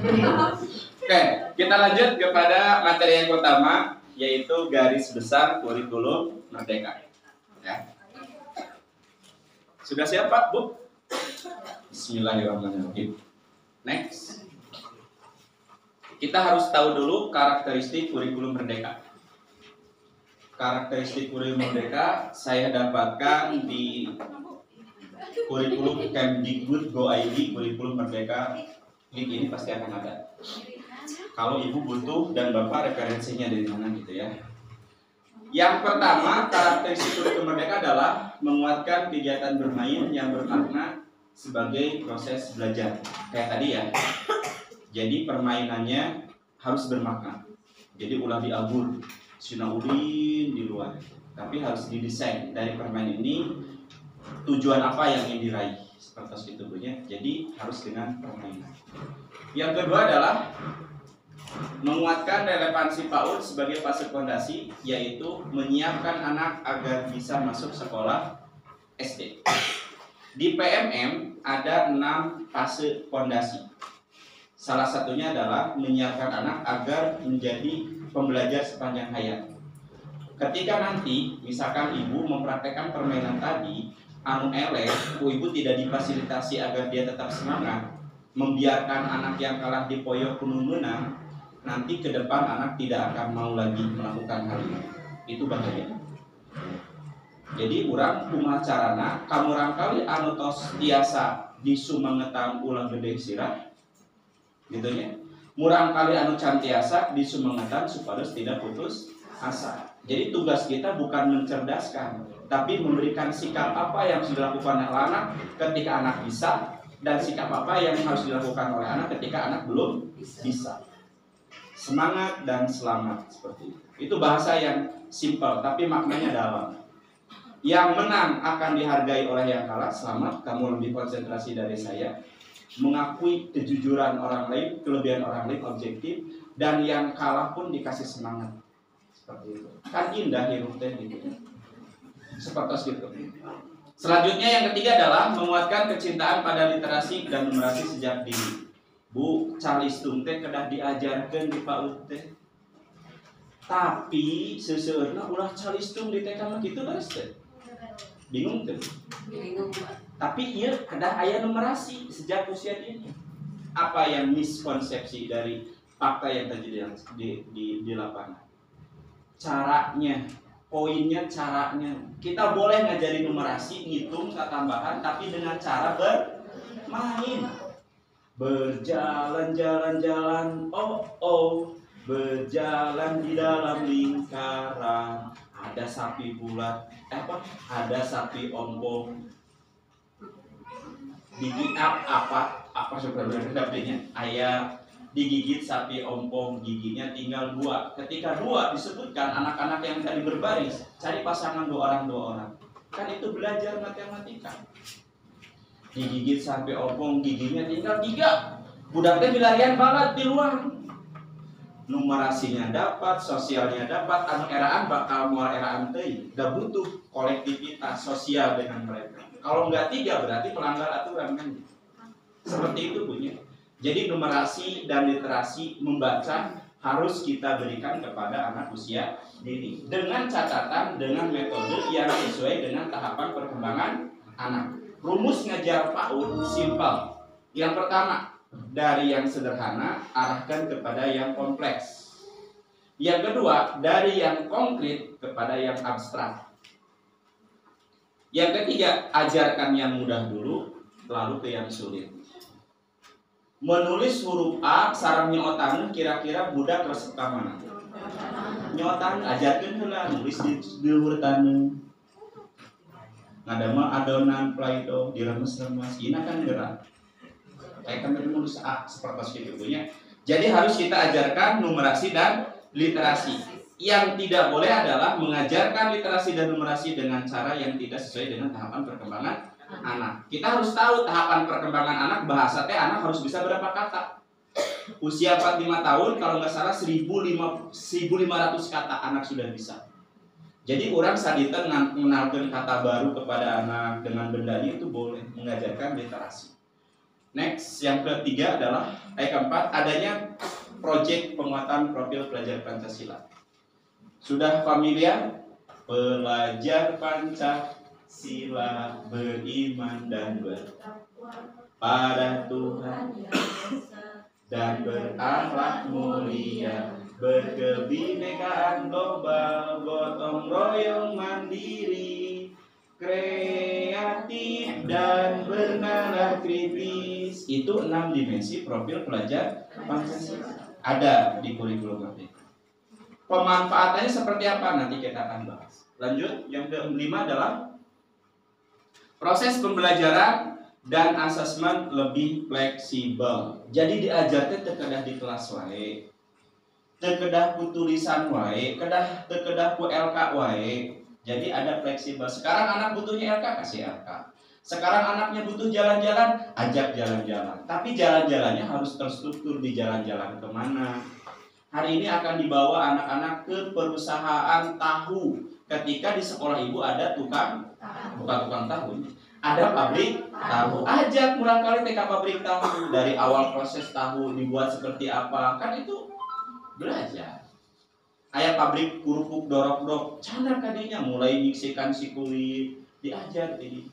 Oke, kita lanjut kepada materi yang pertama, yaitu garis besar kurikulum merdeka. Ya. Sudah siap Pak, Bu? Bismillahirrahmanirrahim. Next. Kita harus tahu dulu karakteristik kurikulum merdeka. Karakteristik kurikulum merdeka saya dapatkan di kurikulum Kemdikbud.go.id kurikulum merdeka. Link ini pasti akan ada. Kalau Ibu butuh dan Bapak referensinya dari mana gitu ya. Yang pertama, karakteristik kurikulum merdeka adalah menguatkan kegiatan bermain yang bermakna sebagai proses belajar. Kayak tadi ya. Jadi permainannya harus bermakna. Jadi ulah diabur, sinaudin di luar. Tapi harus didesain dari permainan ini tujuan apa yang ingin diraih seperti itu punya. Jadi harus dengan permainan. Yang kedua adalah menguatkan relevansi PAUD sebagai fase fondasi, yaitu menyiapkan anak agar bisa masuk sekolah SD. Di PMM ada 6 fase fondasi. Salah satunya adalah menyiapkan anak agar menjadi pembelajar sepanjang hayat. Ketika nanti misalkan ibu mempraktekkan permainan tadi, anu elek, ibu tidak difasilitasi agar dia tetap semangat, membiarkan anak yang kalah dipoyok kuno menang, nanti ke depan anak tidak akan mau lagi melakukan hal ini. Itu bahaya. Jadi urang kumaha carana kamu rangkali anu tos tiasa disumangetan ulang gede sirah gitu ya. Murang kali anu can tiasa disumangetan supados tidak putus asa. Jadi tugas kita bukan mencerdaskan, tapi memberikan sikap apa yang harus dilakukan oleh anak ketika anak bisa, dan sikap apa yang harus dilakukan oleh anak ketika anak belum bisa. Semangat dan selamat seperti itu. Itu bahasa yang simpel tapi maknanya dalam. Yang menang akan dihargai oleh yang kalah. Selamat, kamu lebih konsentrasi dari saya. Mengakui kejujuran orang lain, kelebihan orang lain objektif, dan yang kalah pun dikasih semangat. Seperti itu. Kan indah hidup teh gitu. Seperti itu. Selanjutnya yang ketiga adalah menguatkan kecintaan pada literasi dan numerasi sejak dini. Bu, calistung teh kedah diajarkan di PAUD teh. Tapi seseueurna ulah calistung di TK mah kitu beres teh. Bingung teh. Bingung. Tapi ieu kedah aya numerasi sejak usia dini. Apa yang miskonsepsi dari fakta yang terjadi di lapangan? Caranya, poinnya caranya. Kita boleh ngajarin numerasi, ngitung, tambahan, tapi dengan cara bermain. Berjalan-jalan-jalan, berjalan di dalam lingkaran. Ada sapi bulat, ada sapi ompong. Gigit apa sebenarnya? Ayah digigit sapi ompong, giginya tinggal 2. Ketika 2 disebutkan anak-anak yang tadi berbaris, cari pasangan 2 orang. Kan itu belajar matematika. Digigit sampai ompong, giginya tinggal 3. Budaknya dilarian banget di luar. Numerasinya dapat, sosialnya dapat, anu eraan bakal mual eraan teuing. Da butuh kolektivitas sosial dengan mereka. Kalau enggak 3 berarti pelanggar aturan kan. Seperti itu punya. Jadi numerasi dan literasi membaca harus kita berikan kepada anak usia dini. Dengan catatan, dengan metode yang sesuai dengan tahapan perkembangan anak. Rumus ngajar PAUD simpel. Yang pertama, dari yang sederhana arahkan kepada yang kompleks. Yang kedua, dari yang konkret kepada yang abstrak. Yang ketiga, ajarkan yang mudah dulu, lalu ke yang sulit. Menulis huruf A sareng nyotan kira-kira budak resep ka mana? Nyotan ajarkeun heula nulis di luhur ngadama adonan Play-Doh diremes-remes, ini kan gerak. Kayak kami menulis A seperti itu punya. Jadi harus kita ajarkan numerasi dan literasi. Yang tidak boleh adalah mengajarkan literasi dan numerasi dengan cara yang tidak sesuai dengan tahapan perkembangan anak. Kita harus tahu tahapan perkembangan anak. Bahasa teh anak harus bisa berapa kata. Usia 45 tahun kalau nggak salah 1.500 kata anak sudah bisa. Jadi orang sadita mengenalkan kata baru kepada anak dengan bendanya itu boleh, mengajarkan literasi. Next, yang ketiga adalah keempat, adanya proyek penguatan profil pelajar Pancasila. Sudah familiar? Pelajar Pancasila beriman dan pada Tuhan dan berakhlak mulia, berkebinekaan global, gotong royong mandiri, kreatif dan bernalar kritis. Itu 6 dimensi profil pelajar Pancasila. Ada di kurikulum Merdeka. Pemanfaatannya seperti apa? Nanti kita akan bahas. Lanjut, yang kelima adalah proses pembelajaran dan asesmen lebih fleksibel. Jadi diajarkan terkedah di kelas wae, terkedah ku tulisan wae, terkedah ku LK wae. Jadi ada fleksibel. Sekarang anak butuhnya LK, kasih LK. Sekarang anaknya butuh jalan-jalan, ajak jalan-jalan. Tapi jalan-jalannya harus terstruktur, di jalan-jalan kemana. Hari ini akan dibawa anak-anak ke perusahaan tahu. Ketika di sekolah ibu ada bukan tukang tahu, ada pabrik tahu. Ajak murah kali TK pabrik tahu, dari awal proses tahu dibuat seperti apa, kan itu belajar. Ayah pabrik kerupuk dorok-dorok, cana kadinya mulai miksikan si kulit, diajar ini.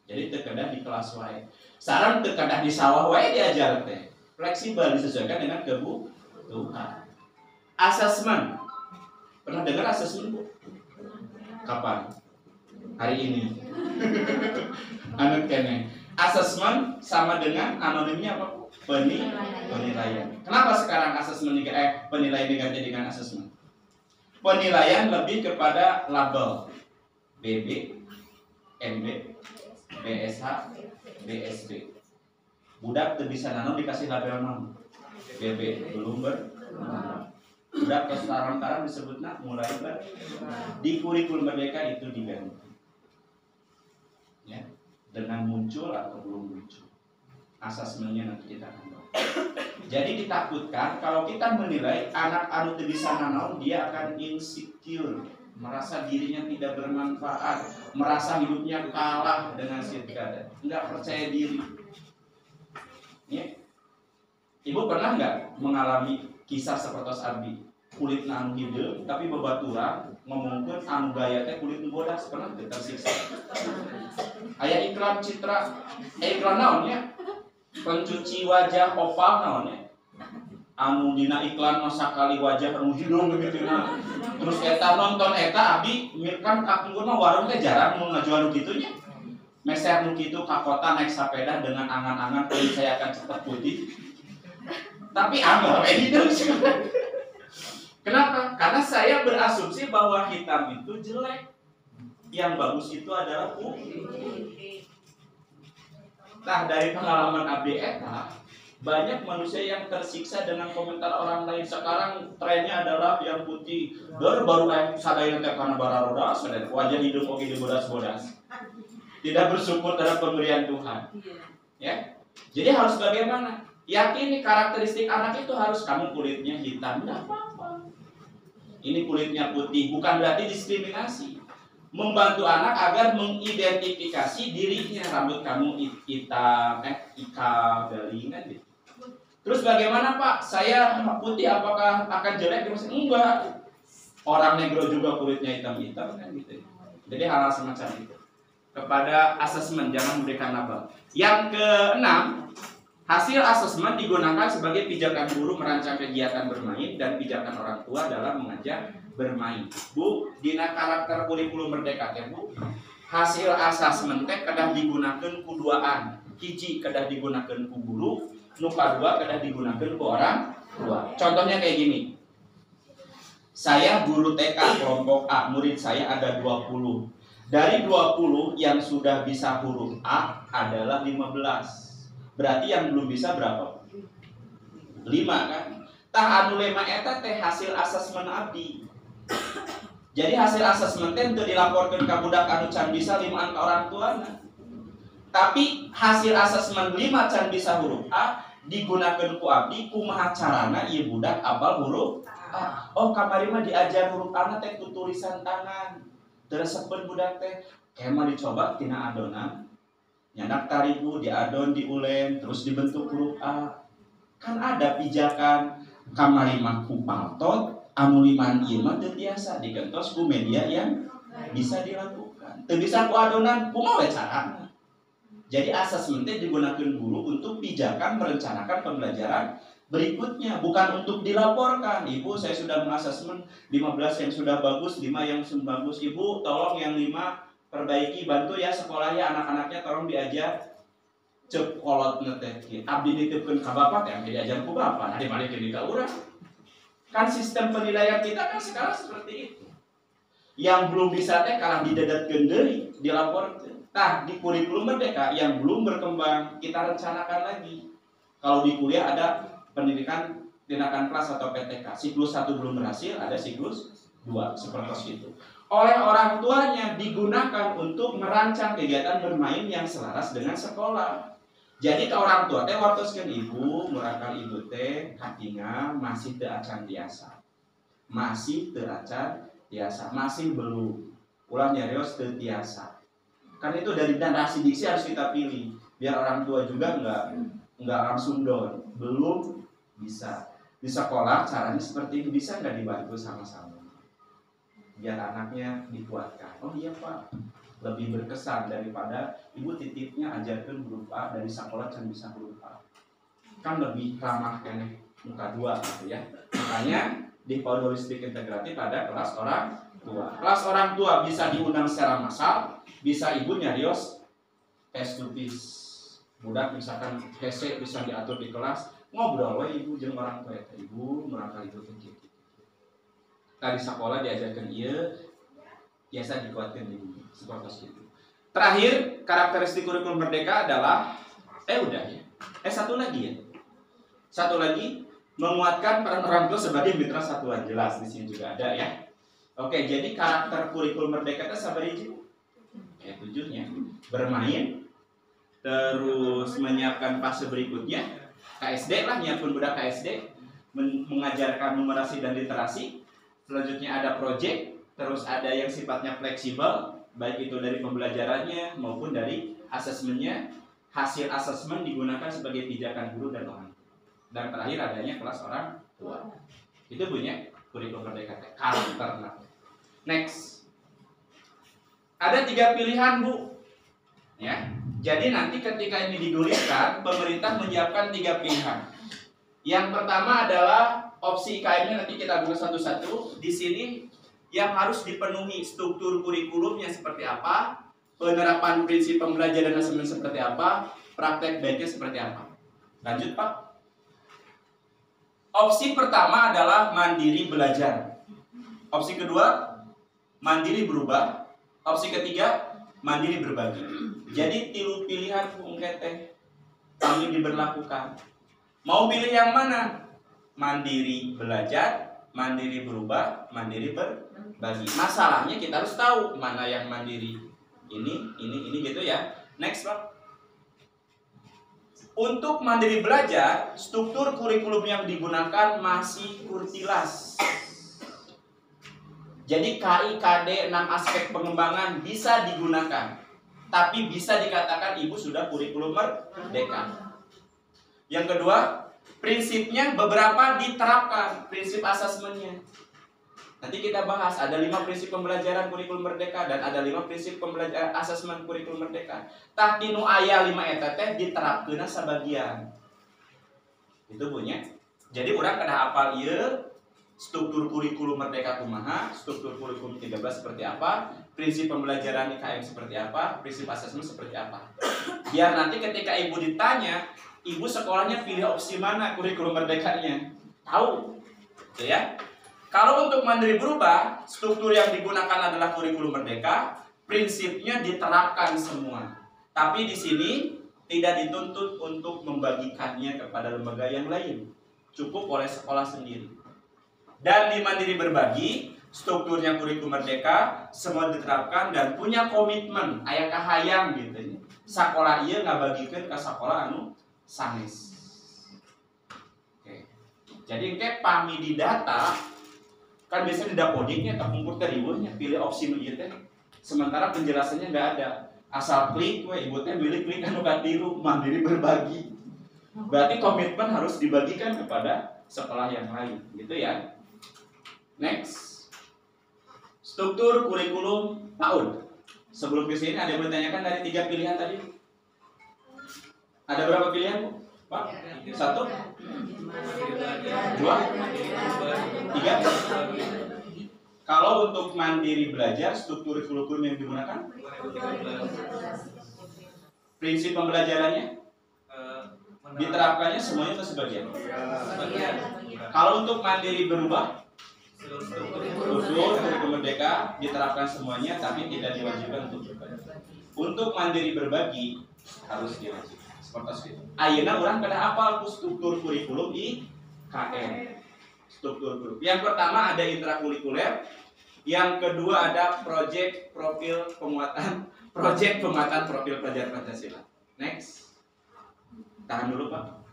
Jadi terkadang di kelas wae. Sarang terkadang di sawah wae diajar teh. Fleksibel, disesuaikan dengan kebutuhan. Asesmen. Pernah dengar asesmen, Bu? Kapan? Hari ini. Anu kene. Asesmen sama dengan anonimnya apa, Bu? Penilaian. Kenapa sekarang asesmen penilaian diganti dengan asesmen? Penilaian lebih kepada label BB, MB, BSH, BSB. Budak teu bisa nanon dikasih label naon? BB belum budak kesetaraan disebutnya mulai di kurikulum Merdeka itu diganti. Ya, dengan muncul atau belum muncul. Asesmennya nanti kita akan bahas. Jadi ditakutkan kalau kita menilai anak anu teu bisa nanaon, dia akan insecure, merasa dirinya tidak bermanfaat, merasa hidupnya kalah dengan sirkada, enggak percaya diri. Ya. Ibu pernah enggak mengalami kisah seperti abdi? Kulit anu hidung tapi babaturan, ngomongkeun anu gaya teh kulit nu bodas, pernah teu tersiksa? Aya iklan citra, iklan naon nya? Pencuci wajah oval naon nya? Anu dina iklan masa kali wajah anu hidung begitu na. Terus eta nonton eta abdi kan kakungguna warung teh jarang mau ngajual kitu nya. Meser nu kitu ka kota naik sepeda dengan angan-angan kulit saya akan cepat putih. Tapi anggar hidung sih. Kenapa? Karena saya berasumsi bahwa hitam itu jelek. Yang bagus itu adalah putih. Nah, dari pengalaman abdi eta, banyak manusia yang tersiksa dengan komentar orang lain. Sekarang trennya adalah yang putih. Baru kayak sadaya teh kana bararoda, sadaya wajah hidung oge dibodas-bodas. Tidak bersyukur terhadap pemberian Tuhan. Ya. Jadi harus bagaimana? Yakini karakteristik anak itu harus kamu kulitnya hitam, enggak apa-apa. Ini kulitnya putih, bukan berarti diskriminasi. Membantu anak agar mengidentifikasi dirinya. Rambut kamu hitam, ikal, galingan gitu. Terus bagaimana Pak? Saya putih, apakah akan jelek? Enggak. Orang negro juga kulitnya hitam-hitam kan gitu. Jadi hal-hal semacam itu. Kepada asesmen, jangan memberikan label. Yang keenam, hasil asesmen digunakan sebagai pijakan guru merancang kegiatan bermain dan pijakan orang tua dalam mengajar bermain. Bu, dina karakter kurikulum Merdeka teh Bu, hasil asesmen teh kedah digunakan ku duaan. Hiji kedah digunakan ku guru, nu kadua kedah digunakan ku orang tua. Contohnya kayak gini. Saya guru TK kelompok A, murid saya ada 20. Dari 20 yang sudah bisa huruf A adalah 15. Berarti yang belum bisa berapa? 5 kan? Tah anu 5 eta teh hasil asesmen abdi. Jadi hasil asesmen teh teu dilaporkeun ka budak anu can bisa 5an ka orang tuana. Tapi hasil asesmen 5 can bisa huruf A digunakeun ku abdi kumaha carana ieu budak apal huruf A. Oh, kamari mah diajar huruf A teh ku tulisan tangan. Teresepen budak teh kemah dicoba tina adonan nyanak taribu, diadon, diulen, terus dibentuk huruf A. Kan ada pijakan kamarimah kupaltot, anu liman ieu mah teu tiasa digentos ku media yang bisa dilakukan. Teu bisa ku adonan, kumaha we carana. Jadi asesmen teh digunakan guru untuk pijakan merencanakan pembelajaran berikutnya, bukan untuk dilaporkan. Ibu, saya sudah mengasesmen 15 yang sudah bagus, 5 yang sudah bagus. Ibu, tolong yang 5 perbaiki, bantu ya sekolahnya, anak-anaknya tolong diajar. Cek kolot ngeteh, abdi nitipkeun ka bapak yang diajar ku bapak, nah dibalikin ka urang. Kan sistem penilaian kita kan sekarang seperti itu. Yang belum bisa teh kalah didadatkeun deui, dilaporkeun. Nah, di kurikulum merdeka yang belum berkembang, kita rencanakan lagi. Kalau di kuliah ada pendidikan tindakan kelas atau PTK, siklus 1 belum berhasil, ada siklus 2, seperti itu. Oleh orang tuanya digunakan untuk merancang kegiatan bermain yang selaras dengan sekolah. Jadi ke orang tua teh wartoskeun ibu, murakan ibu teh katingal masih teu acan tiasa. Masih teu acan tiasa, masih belum. Ulah nyarios teu tiasa. Kan itu dari narasi diksi harus kita pilih biar orang tua juga enggak langsung down. Belum bisa. Di sekolah caranya seperti ini, bisa enggak dibantu sama-sama? Biar anaknya dikuatkan. Oh iya Pak, lebih berkesan daripada ibu titipnya ajarkan huruf A dari sekolah can bisa huruf A. Kan lebih ramah kan muka 2 gitu ya. Makanya di holistik integratif ada kelas orang tua. Kelas orang tua bisa diundang secara massal, bisa ibu nyarios face to face. Budak misalkan hese bisa diatur di kelas, ngobrol we ibu jeung orang tua eta. Ibu merangkal itu kecil. Tadi sekolah diajarkan ieu, biasa dikuatkan di bumi seperti itu. Terakhir, karakteristik kurikulum merdeka adalah udah ya. Satu lagi ya. Satu lagi, menguatkan peran orang tua sebagai mitra satuan. Jelas di sini juga ada ya. Oke, jadi karakter kurikulum merdeka itu sabar hiji. 7-nya. Bermain, terus menyiapkan fase berikutnya, KSD lah, nyiapin budak KSD, mengajarkan numerasi dan literasi. Selanjutnya ada project, terus ada yang sifatnya fleksibel, baik itu dari pembelajarannya maupun dari asesmennya. Hasil asesmen digunakan sebagai pijakan guru dan orang. Dan terakhir adanya kelas orang tua. Itu punya kurikulum merdeka karakter. Next. Ada 3 pilihan, Bu. Ya. Jadi nanti ketika ini dituliskan, pemerintah menyiapkan 3 pilihan. Yang pertama adalah opsi IKM-nya, nanti kita buka satu-satu. Di sini yang harus dipenuhi struktur kurikulumnya seperti apa, penerapan prinsip pembelajaran dan asesmen seperti apa, praktek baiknya seperti apa. Lanjut, Pak. Opsi pertama adalah mandiri belajar. Opsi kedua, mandiri berubah. Opsi ketiga, mandiri berbagi. Jadi 3 pilihan teh kami diberlakukan. Mau pilih yang mana? Mandiri belajar, mandiri berubah, mandiri berbagi. Masalahnya kita harus tahu mana yang mandiri. Ini gitu ya. Next, Pak. Untuk mandiri belajar, struktur kurikulum yang digunakan masih kurtilas. Jadi KI, KD, 6 aspek pengembangan bisa digunakan. Tapi bisa dikatakan ibu sudah kurikulum merdeka. Yang kedua, prinsipnya beberapa diterapkan, prinsip asesmennya. Nanti kita bahas, ada 5 prinsip pembelajaran kurikulum merdeka dan ada 5 prinsip pembelajaran asesmen kurikulum merdeka. Tah tinu aya 5 eta teh diterapkeun sabagian. Itu punya. Jadi urang kada hafal ieu struktur kurikulum merdeka kumaha, struktur kurikulum 13 seperti apa, prinsip pembelajaran IKM seperti apa, prinsip asesmen seperti apa. Biar nanti ketika ibu ditanya, ibu sekolahnya pilih opsi mana kurikulum merdekanya, tahu, gitu ya. Kalau untuk mandiri berubah, struktur yang digunakan adalah kurikulum merdeka, prinsipnya diterapkan semua. Tapi di sini tidak dituntut untuk membagikannya kepada lembaga yang lain, cukup oleh sekolah sendiri. Dan di mandiri berbagi, strukturnya kurikulum merdeka, semua diterapkan dan punya komitmen, aya kahayang gitu. Sakola ieu ngabagikeun ka sakola anu sanes. Oke. Jadi engke pami di data kan biasanya di dapodiknya tak ngumpul teriweuhnya pilih opsi nu ieu teh. Sementara penjelasannya enggak ada. asal klik we ibu teh milih klik anu katilu mandiri berbagi. Berarti komitmen harus dibagikan kepada sekolah yang lain, gitu ya. Next. Struktur kurikulum PAUD. Sebelum ke sini ada yang bertanyakan dari 3 pilihan tadi? Ada berapa pilihan, Bu? Pak? 1, 2, 3. Kalau untuk mandiri belajar, struktur kurikulum yang digunakan? Prinsip pembelajarannya? Diterapkannya semuanya atau sebagian? Kalau untuk mandiri berubah? Struktur kurikulum merdeka diterapkan semuanya, tapi tidak diwajibkan untuk berbagi. Untuk mandiri berbagi harus diwajibkan. Seperti itu. Ayeuna urang kada hafal struktur kurikulum IKN. Struktur kurikulum. Yang pertama ada intrakurikuler, yang kedua ada proyek pemuatan profil pelajar Pancasila. Next. Tahan dulu, Pak.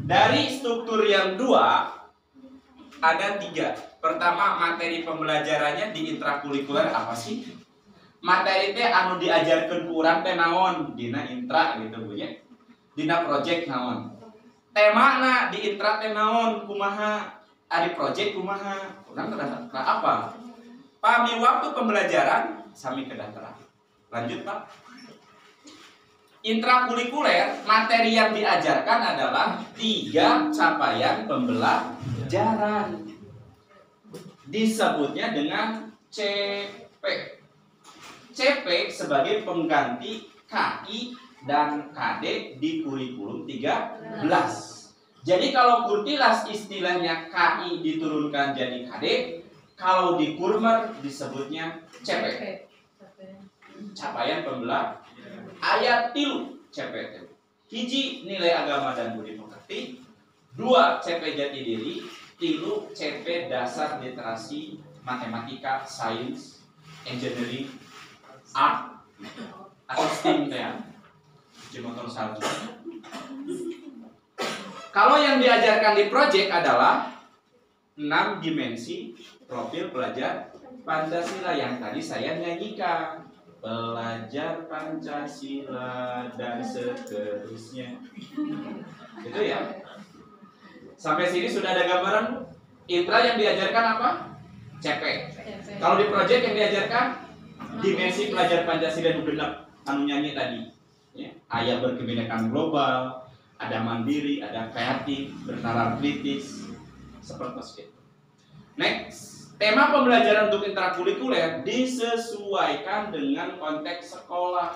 Dari struktur yang 2 ada 3. Pertama, materi pembelajarannya di intrakurikuler apa sih? Materi teh anu diajarkeun ku urang teh naon? Dina intra gitu Bu nya. Dina project naon? Temana di intra teh naon? Kumaha? Ari project kumaha? Urang kedah apa? Pami waktu pembelajaran sami kedah terang. Lanjut, Pak. Intrakurikuler, materi yang diajarkan adalah 3 capaian pembelajaran. Disebutnya dengan CP. CP sebagai pengganti KI dan KD di kurikulum 13. Jadi kalau Kurtilas istilahnya KI diturunkan jadi KD, kalau di Kurmer disebutnya CP. Capaian pembelajaran. Ayat 3 CP. Hiji nilai agama dan budi pekerti, 2 CP jati diri, 3 CP dasar literasi, matematika, sains, engineering, art, atau STEM ya. Motor salju. Kalau yang diajarkan di project adalah 6 dimensi profil pelajar Pancasila yang tadi saya nyanyikan. Belajar Pancasila dan seterusnya. Itu ya. Sampai sini sudah ada gambaran. Intra yang diajarkan apa? CP. Kalau di project yang diajarkan dimensi pelajar Pancasila nu genep anu nyanyi tadi. Ya, aya berkebinekaan global, ada mandiri, ada kreatif, bernalar kritis, seperti itu. Next, tema pembelajaran untuk intrakurikuler disesuaikan dengan konteks sekolah.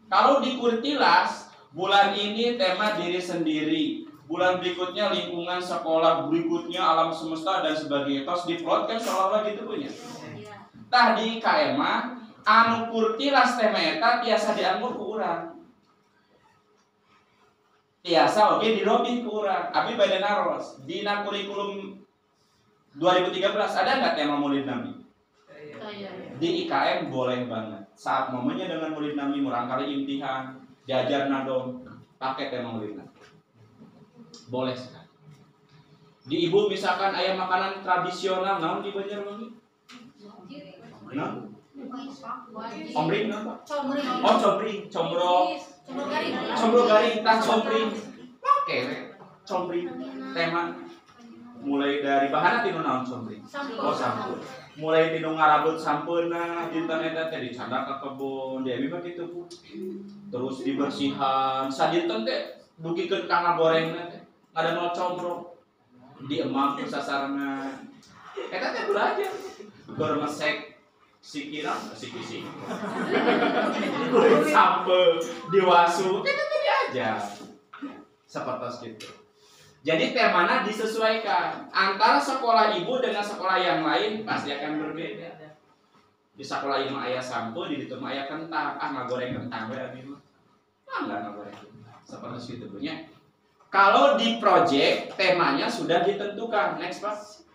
Kalau di Kurtilas, bulan ini tema diri sendiri, bulan berikutnya lingkungan sekolah, berikutnya alam semesta dan sebagainya. Terus diplotkan seolah-olah gitu punya. Tah di KMA anu Kurtilas tema eta tiasa dianggur ku urang. Tiasa oke dirobih ku urang. Abi bade naros dina kurikulum 2013 ada nggak tema Maulid Nabi? Di IKM boleh banget. Saat momennya dengan Maulid Nabi murangkali imtihan, diajar nadom pakai tema Maulid Nabi. Boleh sekali. Di ibu misalkan ayam makanan tradisional naon di Banjarmasin? Nah? Omring apa? Oh, combring, combro garing, tas combring. Oke, combring. Tema mulai dari bahan tinu naon combring. Oh, sampun. Mulai tinu ngarabut sampeuna dinten eta teh dicanda ka kebon, dia mah kitu Bu. Terus dibersihan, sadinten teh dugikeun ka ngagorengna teh. Ngadamel combro. Diemang ku sasarna. Eta teh belajar. Gor mesek sikiran, sikisi. Kulit sampe diwasu, kita tadi aja. Seperti itu. Jadi temanya disesuaikan. Antara sekolah ibu dengan sekolah yang lain pasti akan berbeda. Di sekolah ibu ayah sampo, di itu ayah kentang. Ngagoreng kentang berarti mah. Enggak ngagoreng kentang. Seperti itu punya. Kalau di project temanya sudah ditentukan. Next Pak.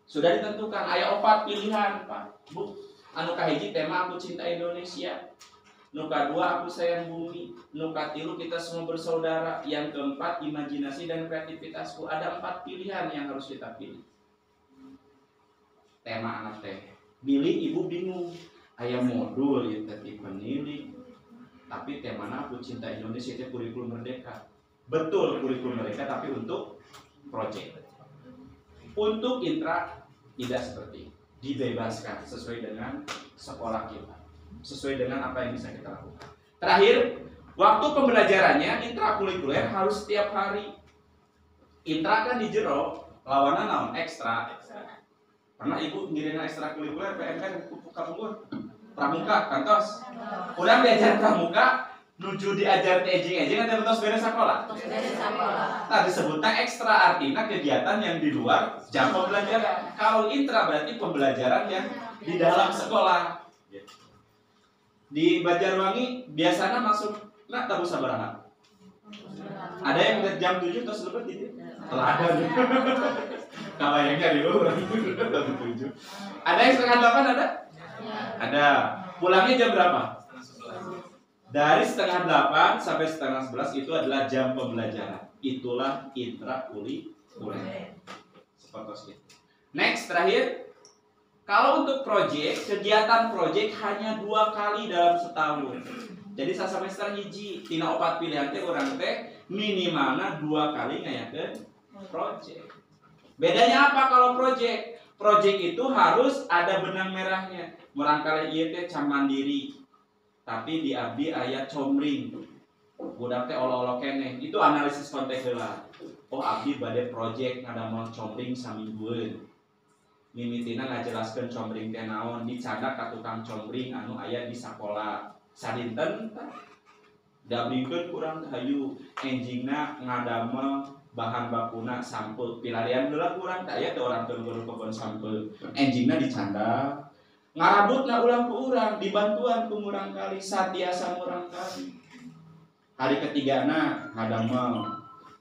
Sudah ditentukan. Ayah 4 pilihan Pak. Bu. Anu kahiji tema aku cinta Indonesia. Nuka 2 aku sayang bumi. Nuka 3 kita semua bersaudara. Yang keempat imajinasi dan kreativitasku. Ada 4 pilihan yang harus kita pilih. Tema anak teh. Pilih ibu bingung. aya modul ya tadi pendidik, tapi temana aku cinta Indonesia itu kurikulum merdeka. Betul kurikulum merdeka, tapi untuk proyek. Untuk intra tidak seperti itu. Dibebaskan sesuai dengan sekolah kita, sesuai dengan apa yang bisa kita lakukan. Terakhir, waktu pembelajarannya intrakurikuler harus setiap hari. Intra kan di jero, lawannya naon ekstra. Karena ibu ngirimin ekstrakurikuler PMN kamu pramuka kantos. Kurang diajar pramuka, nuju diajar ejing-ejing ada betos beres sekolah. Nah disebutnya ekstra, artinya kegiatan yang di luar jam pembelajaran. Kalau intra berarti pembelajaran yang di dalam sekolah. Di Banjarwangi biasanya masuk nak tabu sabaraha. Ada yang jam 7 terus lebih gitu. Teladan. Kalau yang di luar jam 7. Ada yang setengah 8 ada? Ada. Pulangnya jam berapa? Dari setengah 8 sampai setengah 11 itu adalah jam pembelajaran. Itulah intrakurikuler. Seperti itu. Next terakhir, kalau untuk proyek, kegiatan proyek hanya 2 kali dalam setahun. Jadi saya semester hiji, tina 4 pilihan teh orang teh minimalnya 2 kali ngayakeun proyek. Bedanya apa kalau proyek? Proyek itu harus ada benang merahnya. Murangkali ieu teh can mandiri. Tapi di abdi aya comring. Budak teh olo-olo keneh. Itu analisis konteks heula. Oh abdi bade proyek ngadamel comring saminggueun. Mimitina ngajelaskeun comring teh naon, dicanda ka tukang comring anu aya di sakola. Sadinten dabrikeun kurang hayu enjingna ngadamel bahan bakuna sampel pilarian heula kurang teh aya teh urang teu kebon sampel. Enjingna dicanda ngarabutna ulang ku urang dibantuan ku murang kali satiasa murang kali. Hari ketigana ngadamel,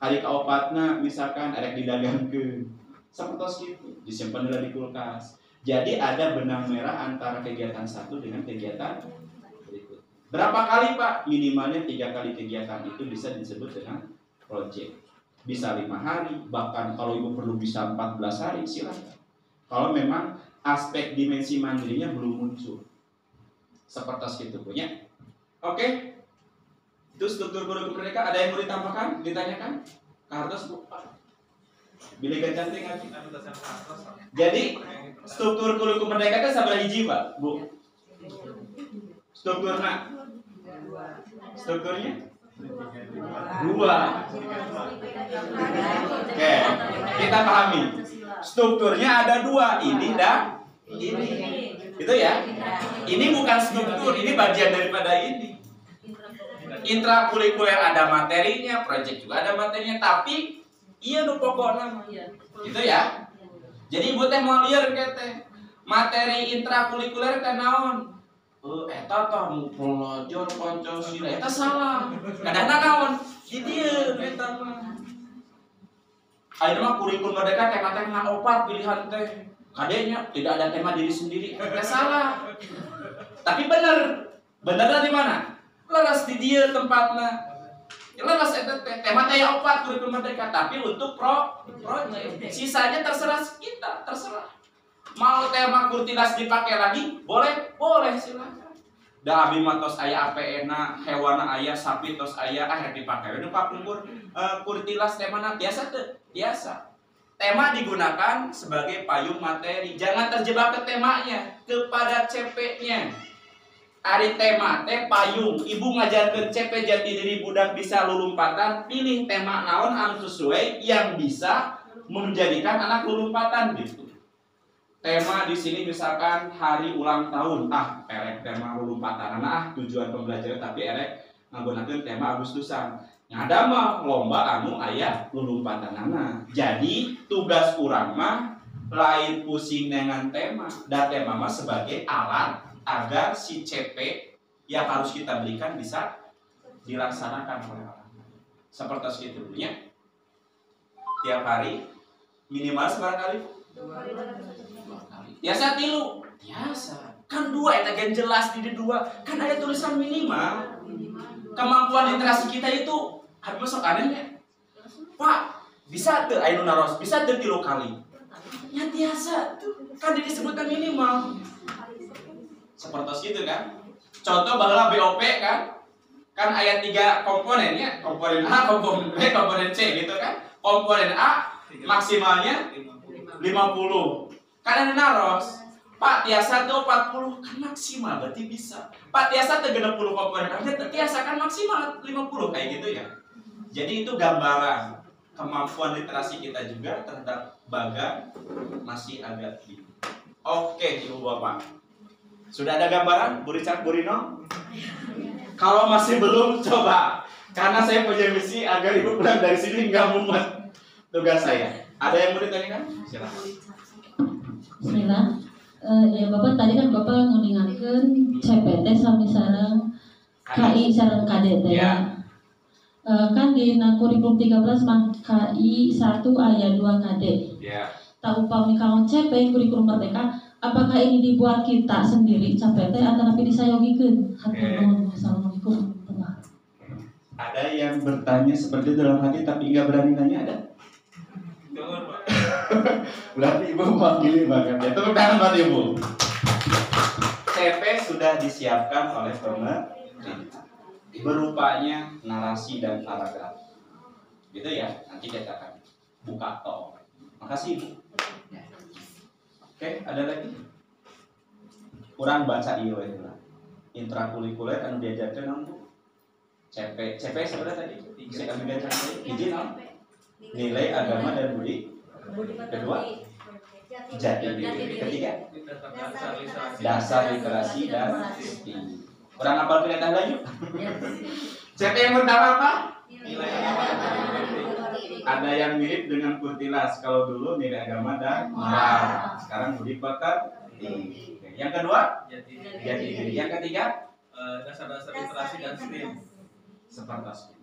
hari keopatna misalkan erek didagangkeun. Sapertos kitu, disimpan di kulkas. Jadi ada benang merah antara kegiatan satu dengan kegiatan berikut. Berapa kali Pak? Minimalnya 3 kali kegiatan itu bisa disebut dengan project. Bisa 5 hari, bahkan kalau ibu perlu bisa 14 hari silakan. Kalau memang aspek dimensi mandirinya belum muncul. Seperti itu punya. Oke. Itu struktur kurikulum mereka. Ada yang mau ditambahkan? Ditanyakan? Kartos Bu. Bilih cantik ngaji. Jadi struktur kurikulum merdeka itu sabaraha hiji Pak, Bu? Strukturnya? Strukturnya? 2. Oke, kita pahami. Strukturnya ada 2, ini dan ini. Itu ya. Ini bukan struktur, ini bagian daripada ini. Intrakurikuler ada materinya, proyek juga ada materinya, tapi iya nu pokokna gitu ya. Jadi ibu teh mau lieur teh materi intrakurikuler teh naon? Eta teh mu pelajur Pancasila eta salah. Kadang naon? Di dieu eta mah. Ayeuna mah kurikulum merdeka tema-tema 4 pilihan teh. Kadenya tidak ada tema diri sendiri. Eta salah. Tapi bener. Benernya di mana? Leres di dieu tempatna. Leres eta teh tema teh 4 kurikulum merdeka, tapi untuk proyek. Sisanya terserah kita, terserah. Mau tema kurtilas dipakai lagi, boleh silakan. Da abi mah tos aya APN-na, hewana aya, sapi tos aya, dipakai. Nu kapungkur kurtilas temana biasa teu? Biasa. Tema digunakan sebagai payung materi. Jangan terjebak ke temanya, kepada CP-nya. Ari tema teh payung, ibu ngajarkeun CP jati diri budak bisa lulumpatan, pilih tema naon anu sesuai yang bisa menjadikan anak lulumpatan gitu. Tema di sini misalkan hari ulang tahun, erek tema lulumpatan, tujuan pembelajaran tapi erek nggunakeun tema Agustusan. Ngada mah lomba anu aya lulumpatanana. Jadi tugas urang mah lain pusing dengan tema, dan tema mah sebagai alat agar si CP yang harus kita berikan bisa dilaksanakan oleh orang. Seperti itu dulunya. Tiap hari minimal seberapa kali? 2 kali. Biasa 3. Biasa. Kan 2 eta gen jelas di 2. Kan ada tulisan minimal. Kemampuan literasi kita itu harus masuk anehnya. Pak, bisa teu aya nu naros? Bisa teu 3 kali? Ya biasa tuh. Kan disebutkan minimal. Seperti itu kan. Contoh baheula BOP kan. Kan ayat 3 komponennya, komponen A, komponen B, komponen C gitu kan. Komponen A maksimalnya 50. Kan ada naros. Pak tiasa tuh 40 kan maksimal berarti bisa. Pak tiasa tuh 60 komponen. Artinya tiasa kan maksimal 50 kayak gitu ya. Jadi itu gambaran kemampuan literasi kita juga terhadap bagan masih agak tinggi. Oke, Ibu Bapak. Sudah ada gambaran, Bu Richard, Bu Rino? Kalau masih belum, coba. Karena saya punya misi agar Ibu pulang dari sini nggak mumet tugas saya. Ada yang mau ditanyakan? Silakan. Bismillah. Ya Bapak tadi kan Bapak nguningakeun CPT sami sareng KI sareng KD teh. Ya. Kan di kurikulum 13 mah KI 1 aya 2 KD. Ya. Tak upami kaon CP kurikulum merdeka, apakah ini dibuat kita sendiri CPT atau tapi disayogikeun? Hatur nuhun. Assalamualaikum. Ada yang bertanya seperti itu dalam hati tapi nggak berani nanya, ada? Berarti Ibu mewakili banget ya. Tepuk tangan buat Ibu. CP sudah disiapkan oleh pemerintah. Berupanya narasi dan paragraf. Gitu ya. Nanti kita akan buka tol. Makasih Ibu. Oke, ada lagi? Kurang baca iya lah. Intrakurikuler anu diajarkan naon Bu? CP sebenarnya tadi bisa kami diajarkan izin nilai agama dan budi. Kedua, jati diri. Ketiga, dasar literasi dan STI. Kurang hafal kelihatan lagi? CP yang pertama apa? Nilai agama dan budi. Ada yang mirip dengan Kurtilas. Kalau dulu nilai agama dan moral. Sekarang budi pekerti. Yang kedua, jati diri. Yang ketiga, dasar-dasar literasi dan STEM. seperti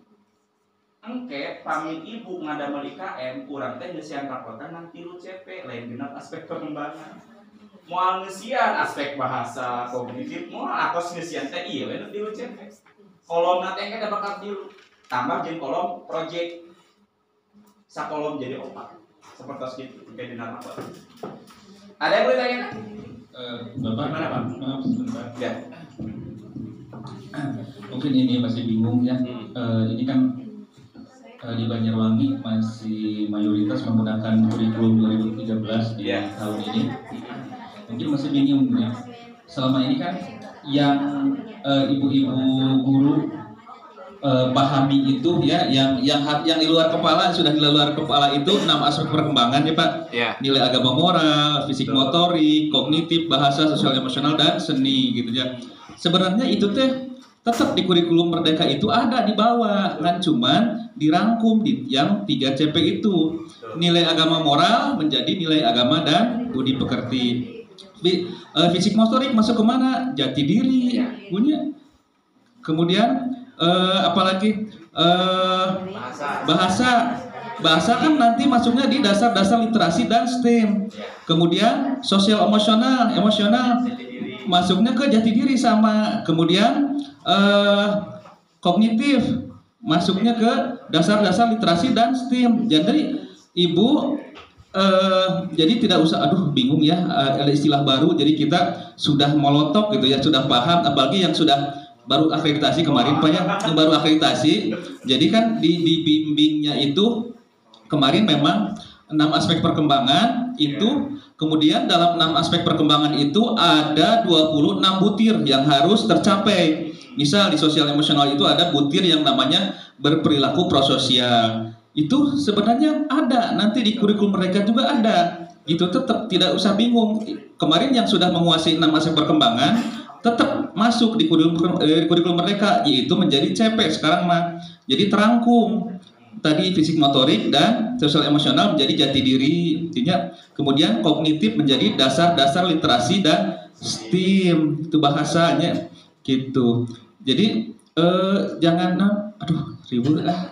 engke pamit Ibu ngadamel IKM kurang teh ngeusian rapotan nanti lu CP lain genap aspek pengembangan. Moal ngeusian aspek bahasa kognitif, moal akos ngeusian teh ieu we nu tilu CP. Kolomna teh kada bakal tilu. Tambah jeung kolom project. Sakolom jadi 4. Seperti itu kayak di nama apa? Ada yang boleh tanya? Bapak, Gimana, Pak? Maaf sebentar. Ya. Mungkin ini masih bingung ya. Ini kan di Banjarwangi masih mayoritas menggunakan kurikulum 2013 di tahun ini. Mungkin masih bingung ya. Selama ini kan yang ibu-ibu guru pahami itu ya, yang di luar kepala, sudah di luar kepala itu 6 aspek perkembangan ya Pak. Ya. Nilai agama moral, fisik motorik, kognitif, bahasa, sosial emosional dan seni gitu ya. Sebenarnya itu teh tetap di kurikulum merdeka itu ada di bawah, kan cuman dirangkum di yang 3 CP itu. Nilai agama moral menjadi nilai agama dan budi pekerti. Fisik motorik masuk ke mana? Jati diri punya. Kemudian apalagi bahasa kan nanti masuknya di dasar-dasar literasi dan STEM. Kemudian sosial emosional masuknya ke jati diri sama. Kemudian kognitif masuknya ke dasar-dasar literasi dan STEM. Jadi Ibu jadi tidak usah bingung ya, ada istilah baru. Jadi kita sudah molotok gitu ya, sudah paham. Apalagi yang sudah baru akreditasi kemarin Pak ya, yang baru akreditasi. Jadi kan di bimbingnya itu kemarin memang 6 aspek perkembangan itu. Kemudian dalam 6 aspek perkembangan itu ada 26 butir yang harus tercapai. Misal di sosial emosional itu ada butir yang namanya berperilaku prososial. Itu sebenarnya ada, nanti di kurikulum mereka juga ada. Itu tetap tidak usah bingung. Kemarin yang sudah menguasai 6 aspek perkembangan tetap masuk di kurikulum mereka, yaitu menjadi CP sekarang mah. Jadi terangkum. Tadi fisik motorik dan sosial emosional menjadi jati diri, intinya. Kemudian kognitif menjadi dasar-dasar literasi dan STEM, itu bahasanya gitu. Jadi jangan ribut lah.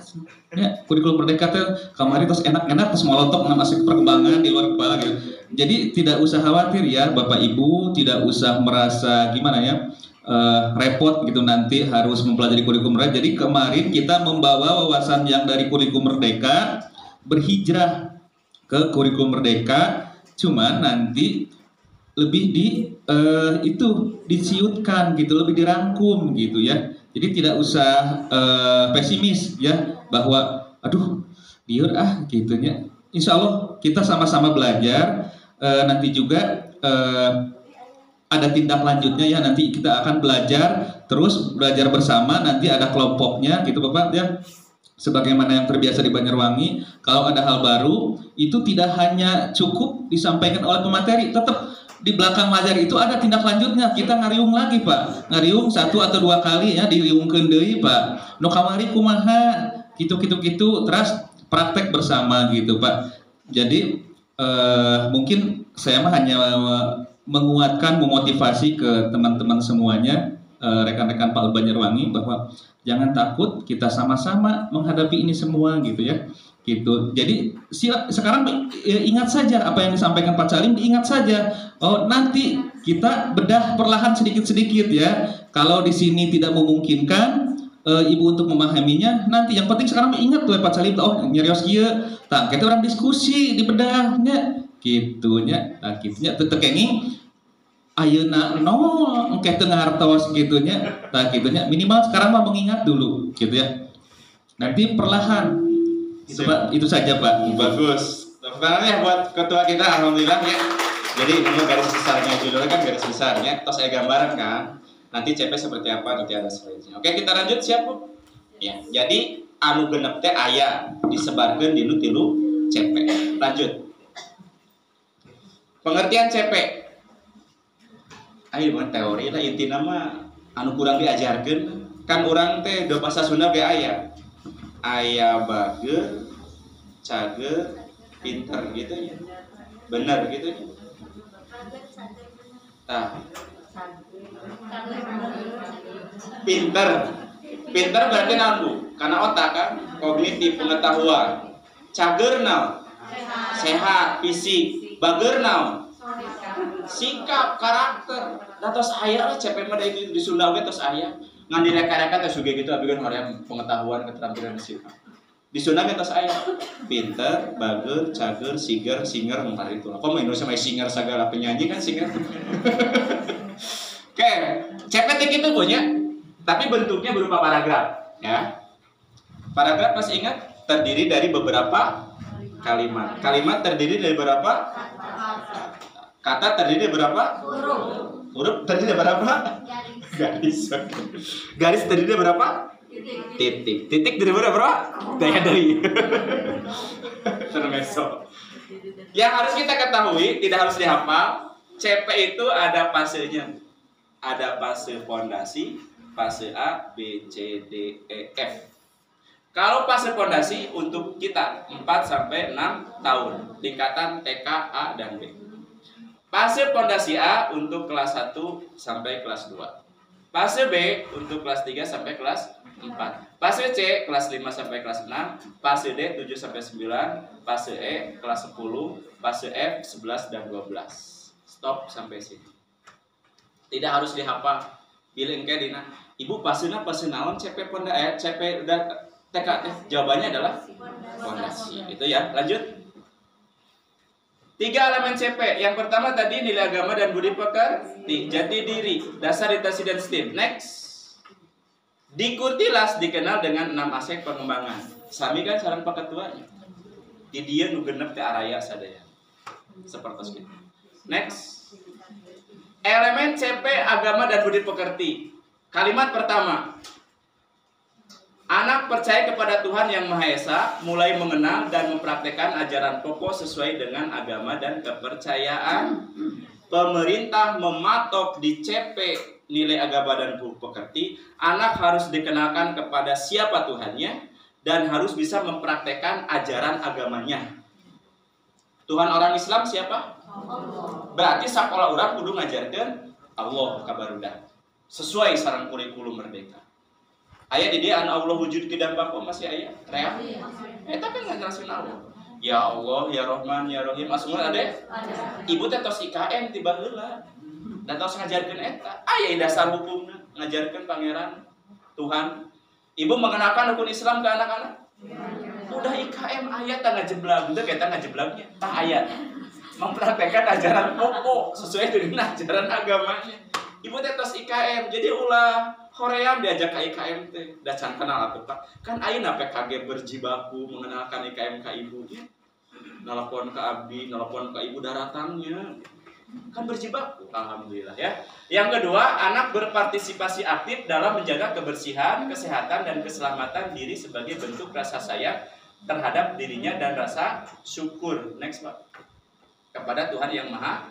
Ya, kurikulum merdeka tuh kemarin terus enak-enak terus molotok 6 aspek perkembangan di luar kepala gitu. Jadi tidak usah khawatir ya Bapak Ibu, tidak usah merasa gimana ya. Repot gitu nanti harus mempelajari kurikulum merdeka. Jadi kemarin kita membawa wawasan yang dari kurikulum merdeka berhijrah ke kurikulum merdeka, cuman nanti lebih itu disiutkan gitu, lebih dirangkum gitu ya. Jadi tidak usah pesimis ya bahwa aduh liur gitunya. Insya Allah kita sama-sama belajar. Nanti juga ada tindak lanjutnya ya, nanti kita akan belajar bersama, nanti ada kelompoknya gitu Bapak ya. Sebagaimana yang terbiasa di Banjarwangi, kalau ada hal baru itu tidak hanya cukup disampaikan oleh pemateri, tetap di belakang layar itu ada tindak lanjutnya. Kita ngariung lagi Pak, ngariung 1 atau 2 kali ya, diriungkeun deui Pak. Nu kamari kumaha gitu terus praktek bersama gitu Pak. Jadi mungkin saya mah hanya menguatkan, memotivasi ke teman-teman semuanya, rekan-rekan Pak Banjarwangi, bahwa jangan takut, kita sama-sama menghadapi ini semua gitu ya. Gitu. Jadi sekarang ingat saja apa yang disampaikan Pak Calim, diingat saja. Oh, nanti kita bedah perlahan sedikit-sedikit ya. Kalau di sini tidak memungkinkan Ibu untuk memahaminya, nanti yang penting sekarang ingat tuh Pak Calim, oh nyarios kieu, tah kita orang diskusi di bedahnya gitu nya. Nah, gitunya teu kenging ayeuna nol engke teu ngartos gitunya. Tah gitunya minimal sekarang mah mengingat dulu gitu ya. Nanti perlahan. Itu saja Pak. Bagus. Tepuk tangan ya buat ketua kita, alhamdulillah ya. Jadi ini garis besarnya, judulnya kan garis besarnya, terus saya gambaran kan. Nanti CP seperti apa, nanti ada slide-nya. Oke, kita lanjut, siap Bu? Ya, jadi anu genep teh aya disebarkeun di 3 CP. Lanjut. Pengertian CP. Ayo bukan teori lah, intina mah anu kurang diajarkeun. Kan urang teh do bahasa Sunda ge aya. Aya bager, cager, pinter gitu ya. Benar gitu ya. Nah, pinter berarti naon Bu? Karena otak kan, kognitif, pengetahuan. Cager naon? Sehat, fisik. Bager naon? Sikap, karakter. Da tos aya lah CP mah di Sunda ge tos aya. Ngan direka-reka teh suge gitu abieun hoream pengetahuan, keterampilan sikap. Di Sunda ge tos aya. Pinter, bager, cager, singer, mungkin itu. Kok main Indonesia main singer segala penyanyi kan singer. Oke, CP itu punya, tapi bentuknya berupa paragraf, ya. Paragraf masih ingat terdiri dari beberapa kalimat. Kalimat terdiri dari berapa? Kata terdiri dari berapa? Huruf terdiri dari berapa? Garis. Garis terdiri dari berapa? Titik. Titik dari berapa? Daya dari. Termeso. Yang harus kita ketahui, tidak harus dihafal. CP itu ada fasenya. Ada fase fondasi, fase A, B, C, D, E, F. Kalau fase fondasi untuk kita 4 sampai 6 tahun, tingkatan TK, A, dan B. Fase fondasi A untuk kelas 1 sampai kelas 2. Fase B untuk kelas 3 sampai kelas 4. Fase C kelas 5 sampai kelas 6. Fase D 7 sampai 9. Fase E kelas 10. Fase F 11 dan 12. Stop sampai sini. Tidak harus dihafal. Bila engke dina, Ibu pasina naon CP pondasi CP udah TK. Jawabannya adalah fondasi. Itu ya. Lanjut. 3 elemen CP. Yang pertama tadi nilai agama dan budi pekerti, jati diri, dasar literasi dan STEM. Next. Dikurtilas dikenal dengan 6 aspek pengembangan. Sami kan sareng Pak Ketuanya. Di dia nu genep teh araya sadaya. Seperti itu. Next. Elemen CP agama dan budi pekerti. Kalimat pertama. Anak percaya kepada Tuhan Yang Maha Esa, mulai mengenal dan mempraktekkan ajaran pokok sesuai dengan agama dan kepercayaan. Pemerintah mematok di CP nilai agama dan budi pekerti. Anak harus dikenalkan kepada siapa Tuhannya dan harus bisa mempraktekkan ajaran agamanya. Tuhan orang Islam siapa? Berarti sakola urang kudu ngajarkeun Allah kabarudak sesuai sareng kurikulum merdeka. Aya di dia Allah wujud kidam bako masih aya real. Eta kan ngajelasin Allah. Ya Allah, ya Rahman, ya Rahim. Asmuna ade? Ibu teh tos IKN tiba heula. Da tos ngajarkeun eta. Aya dasar hukumna ngajarkeun pangeran Tuhan. Ibu mengenalkan rukun Islam ke anak-anak? Udah IKM ayat tangga jeblag, udah kita ngajeblagnya. Tah ayat. mempraktekkan ajaran pokok sesuai dengan ajaran agamanya. Ibu teh tos IKM, jadi ulah hoream diajak ke IKM teh, da can kenal atuh Pak. Kan ayeuna PKG berjibaku mengenalkan IKM ka ibu. Nelpon ke abdi, nelpon ke ibu daratangnya. Kan berjibaku, alhamdulillah ya. Yang kedua, anak berpartisipasi aktif dalam menjaga kebersihan, kesehatan dan keselamatan diri sebagai bentuk rasa sayang terhadap dirinya dan rasa syukur. Next Pak. Kepada Tuhan yang Maha.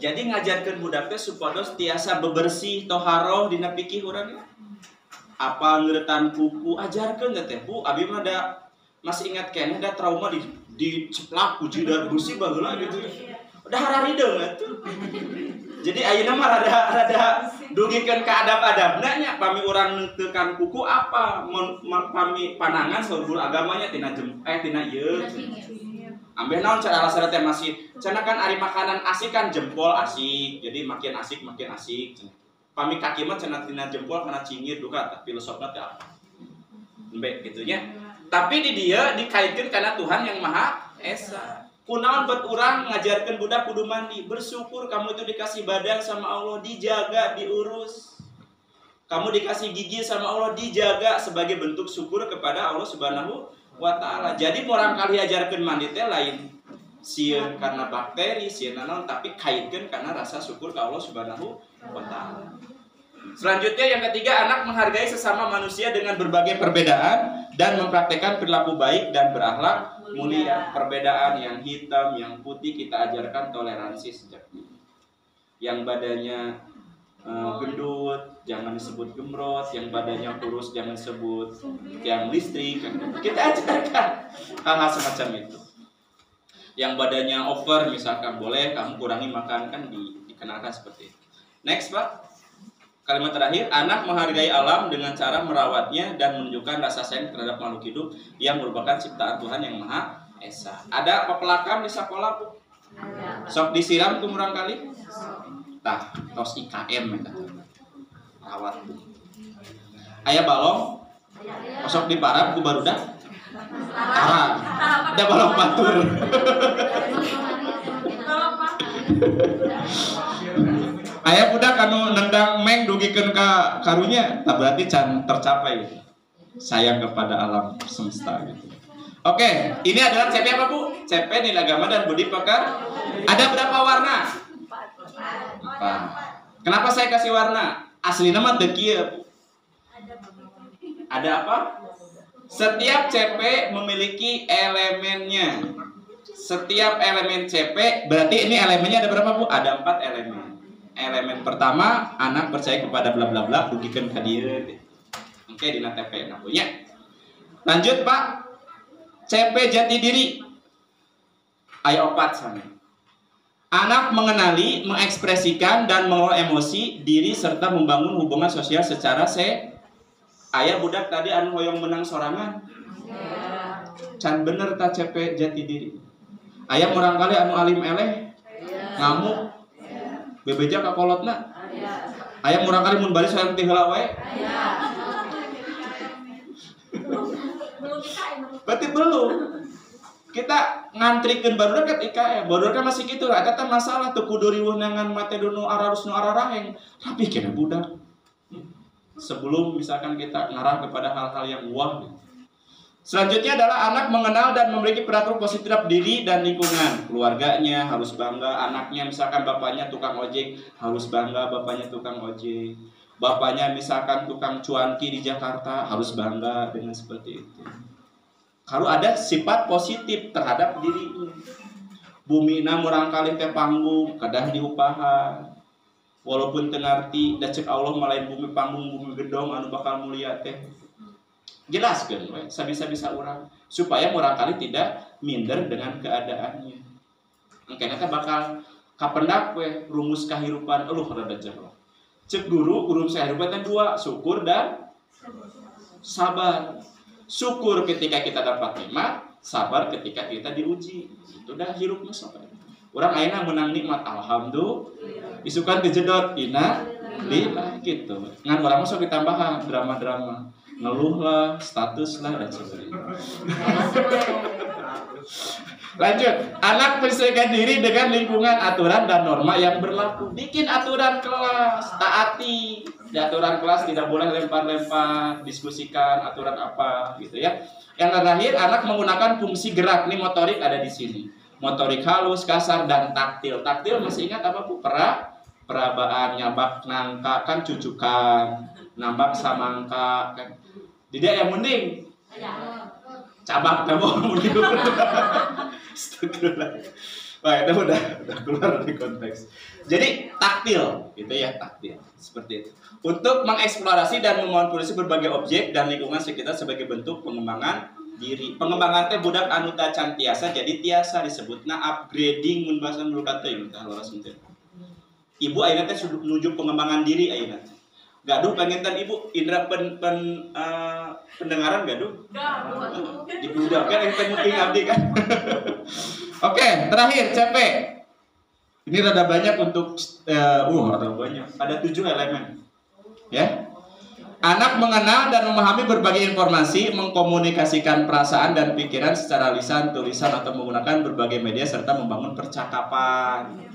Jadi ngajarkan budak teh supados tiasa bebersih toharoh dina pikih urang. Apa ngeuretan kuku ajarkeun teh Bu, abi mah da masih ingat keneh da trauma diceplak ku jidar besi baheula gitu. Udah hararideung atuh. Jadi ayeuna mah rada dugikeun ka adab-adabna nya pami urang neutekan kuku apa pami panangan saur agamanya tina tina ieu. Ambil naon cara alasan teh masih cenah kan ari makanan asik kan jempol asik jadi makin asik pami kaki mah cenah tina jempol kana cingir duka tapi filosofna teh apa embe gitu nya tapi di dia dikaitkeun kana Tuhan yang Maha Esa kunaon buat urang ngajarkeun budak kudu mandi bersyukur kamu itu dikasih badan sama Allah dijaga diurus kamu dikasih gigi sama Allah dijaga sebagai bentuk syukur kepada Allah Subhanahu wa ta'ala. Jadi orang kali ajarkeun mandi teh lain sieun karena bakteri, sieun naon tapi kaitkeun karena rasa syukur ke Allah Subhanahu wa ta'ala. Selanjutnya yang ketiga, anak menghargai sesama manusia dengan berbagai perbedaan dan mempraktekkan perilaku baik dan berakhlak mulia. Perbedaan yang hitam, yang putih kita ajarkan toleransi sejak dini. Yang badannya gendut, jangan disebut gemrot, yang badannya kurus jangan disebut yang listrik. Kita ajarkan hal-hal semacam itu. Yang badannya over misalkan boleh kamu kurangi makan kan dikenalkan seperti itu. Next Pak. Kalimat terakhir, anak menghargai alam dengan cara merawatnya dan menunjukkan rasa sayang terhadap makhluk hidup yang merupakan ciptaan Tuhan yang Maha Esa. Ada pepelakam di sekolah Bu? Sok disiram kumurang kali? Tah, tos IKM eta. Rawat. Aya balong kosok di parab ku barudak. Arang. Ada balong batur. Aya budak anu nendang meng dugikeun ka karunya, tah berarti can tercapai sayang kepada alam semesta gitu. Oke, ini adalah CP apa Bu? CP nilai agama dan budi pekerti. Ada berapa warna? 4. Kenapa saya kasih warna? Asli nama teu kieu. Ada apa? Setiap CP memiliki elemennya. Setiap elemen CP berarti ini elemennya ada berapa Bu? Ada 4 elemen. Elemen pertama, anak percaya kepada bla bla bla, dugikeun ka dieu. Oke, dina TP na punya. Lanjut Pak. CP jati diri. Aya 4 sana. Anak mengenali, mengekspresikan dan mengelola emosi diri serta membangun hubungan sosial secara aya budak tadi anu hoyong menang sorangan. Can bener ta CP jati diri. Aya orang kali anu alim eleh. Ngamuk. Bebeja ka kolotna. Aya orang kali mun baris hoyong ti heula wae. Berarti belum. Kita ngantrikeun barudak ke IKM. Barudak masih gitu lah. Eta masalah teu kudu riweuh nangan mate nu ararus nu araraheng. Rapi kena budak. Sebelum misalkan kita ngarah kepada hal-hal yang wah. Selanjutnya adalah anak mengenal dan memiliki perilaku positif diri dan lingkungan. Keluarganya harus bangga. Anaknya misalkan bapaknya tukang ojek, harus bangga bapaknya tukang ojek. Bapaknya misalkan tukang cuanki di Jakarta, harus bangga dengan seperti itu. Kalau ada sifat positif terhadap dirinya. Bumina murangkali teh panggung, kadah diupahan. Walaupun tengarti, da cek Allah malain bumi panggung, bumi gedong anu bakal mulia teh. Jelaskeun we, sabisa-bisa urang supaya murangkali tidak minder dengan keadaannya. Engkena teh bakal kapendak we rumus kahirupan eueuh rada jero. Cek guru rumus kahirupan teh 2, syukur dan sabar. Syukur ketika kita dapat nikmat, sabar ketika kita diuji. Itu dah hirup mah sabar. Urang ayeuna menang nikmat alhamdulillah. Isukan dijedot ina lillah gitu. Ngan urang mah sok ditambahan drama-drama. Ngeluh lah, status lah dan sebagainya. Lanjut, anak menyesuaikan diri dengan lingkungan, aturan dan norma yang berlaku. Bikin aturan kelas, taati. Di aturan kelas tidak boleh lempar-lempar, diskusikan aturan apa gitu ya. Yang terakhir, anak menggunakan fungsi gerak. Ini motorik ada di sini. Motorik halus, kasar, dan taktil. Taktil masih ingat apa Bu? Perabaan, nyabak nangka, kan cucukan, nambak samangka kan. Tidak yang mending cabak kamu mending. Wah, itu udah keluar dari konteks. Jadi taktil, gitu ya, taktil. Seperti itu. Untuk mengeksplorasi dan memanipulasi berbagai objek dan lingkungan sekitar sebagai bentuk pengembangan diri. Pengembangan teh budak anu tacan tiasa jadi tiasa disebutna upgrading mun bahasa Mulukat teh tah loras teh. Ibu ayeuna teh menuju pengembangan diri ayeuna. Gaduh pengentan ibu indra pendengaran gaduh. Di budak kan yang penting abdi kan. Oke, terakhir CP. Ini rada banyak untuk rada banyak. Ada 7 elemen. Ya. Anak mengenal dan memahami berbagai informasi, mengkomunikasikan perasaan dan pikiran secara lisan, tulisan atau menggunakan berbagai media serta membangun percakapan.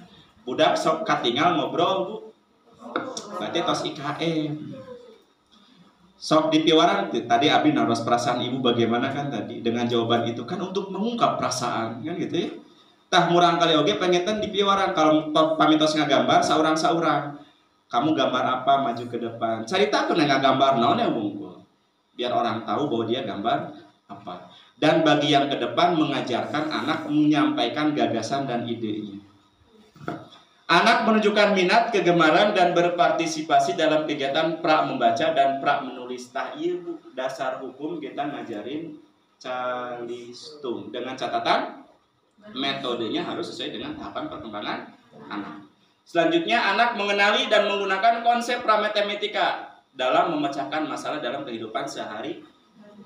Budak sok katingal ngobrol, Bu. Berarti tos IKM. Sok dipiwaran tadi Abi naros perasaan ibu bagaimana kan tadi dengan jawaban itu kan untuk mengungkap perasaan kan gitu ya. Tah murang kali oge pengetan dipiwaran kalau pamitos ngagambar saurang-saurang. Kamu gambar apa maju ke depan. Caritakeun ngagambar naon ya bungkul. Biar orang tahu bahwa dia gambar apa. Dan bagi yang ke depan mengajarkan anak menyampaikan gagasan dan idenya. Anak menunjukkan minat, kegemaran, dan berpartisipasi dalam kegiatan pra membaca dan pra menulis. Tah ieu dasar hukum kita ngajarin calistung dengan catatan metodenya harus sesuai dengan tahapan perkembangan anak. Selanjutnya anak mengenali dan menggunakan konsep pramatematika dalam memecahkan masalah dalam kehidupan sehari.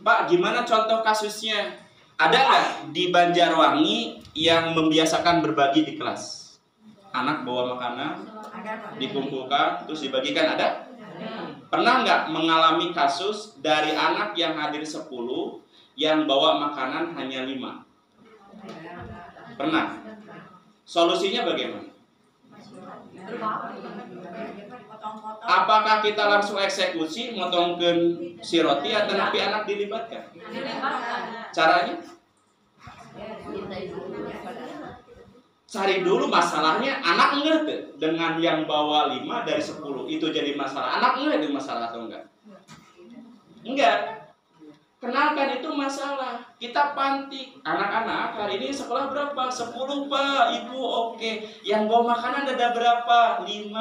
Pak, gimana contoh kasusnya? Ada nggak di Banjarwangi yang membiasakan berbagi di kelas? Anak bawa makanan, dikumpulkan, terus dibagikan, ada? Pernah nggak mengalami kasus dari anak yang hadir 10, yang bawa makanan hanya 5? Pernah? Solusinya bagaimana? Apakah kita langsung eksekusi, motongkan si roti, atau napi anak dilibatkan? Caranya? Cari dulu masalahnya, anak ngerti dengan yang bawa 5 dari 10 itu jadi masalah. Anak ngerti masalah atau enggak? Enggak. Kenalkan itu masalah. Kita pantik. Anak-anak hari ini sekolah berapa? 10 Pak, Ibu oke. Yang bawa makanan ada berapa? 5.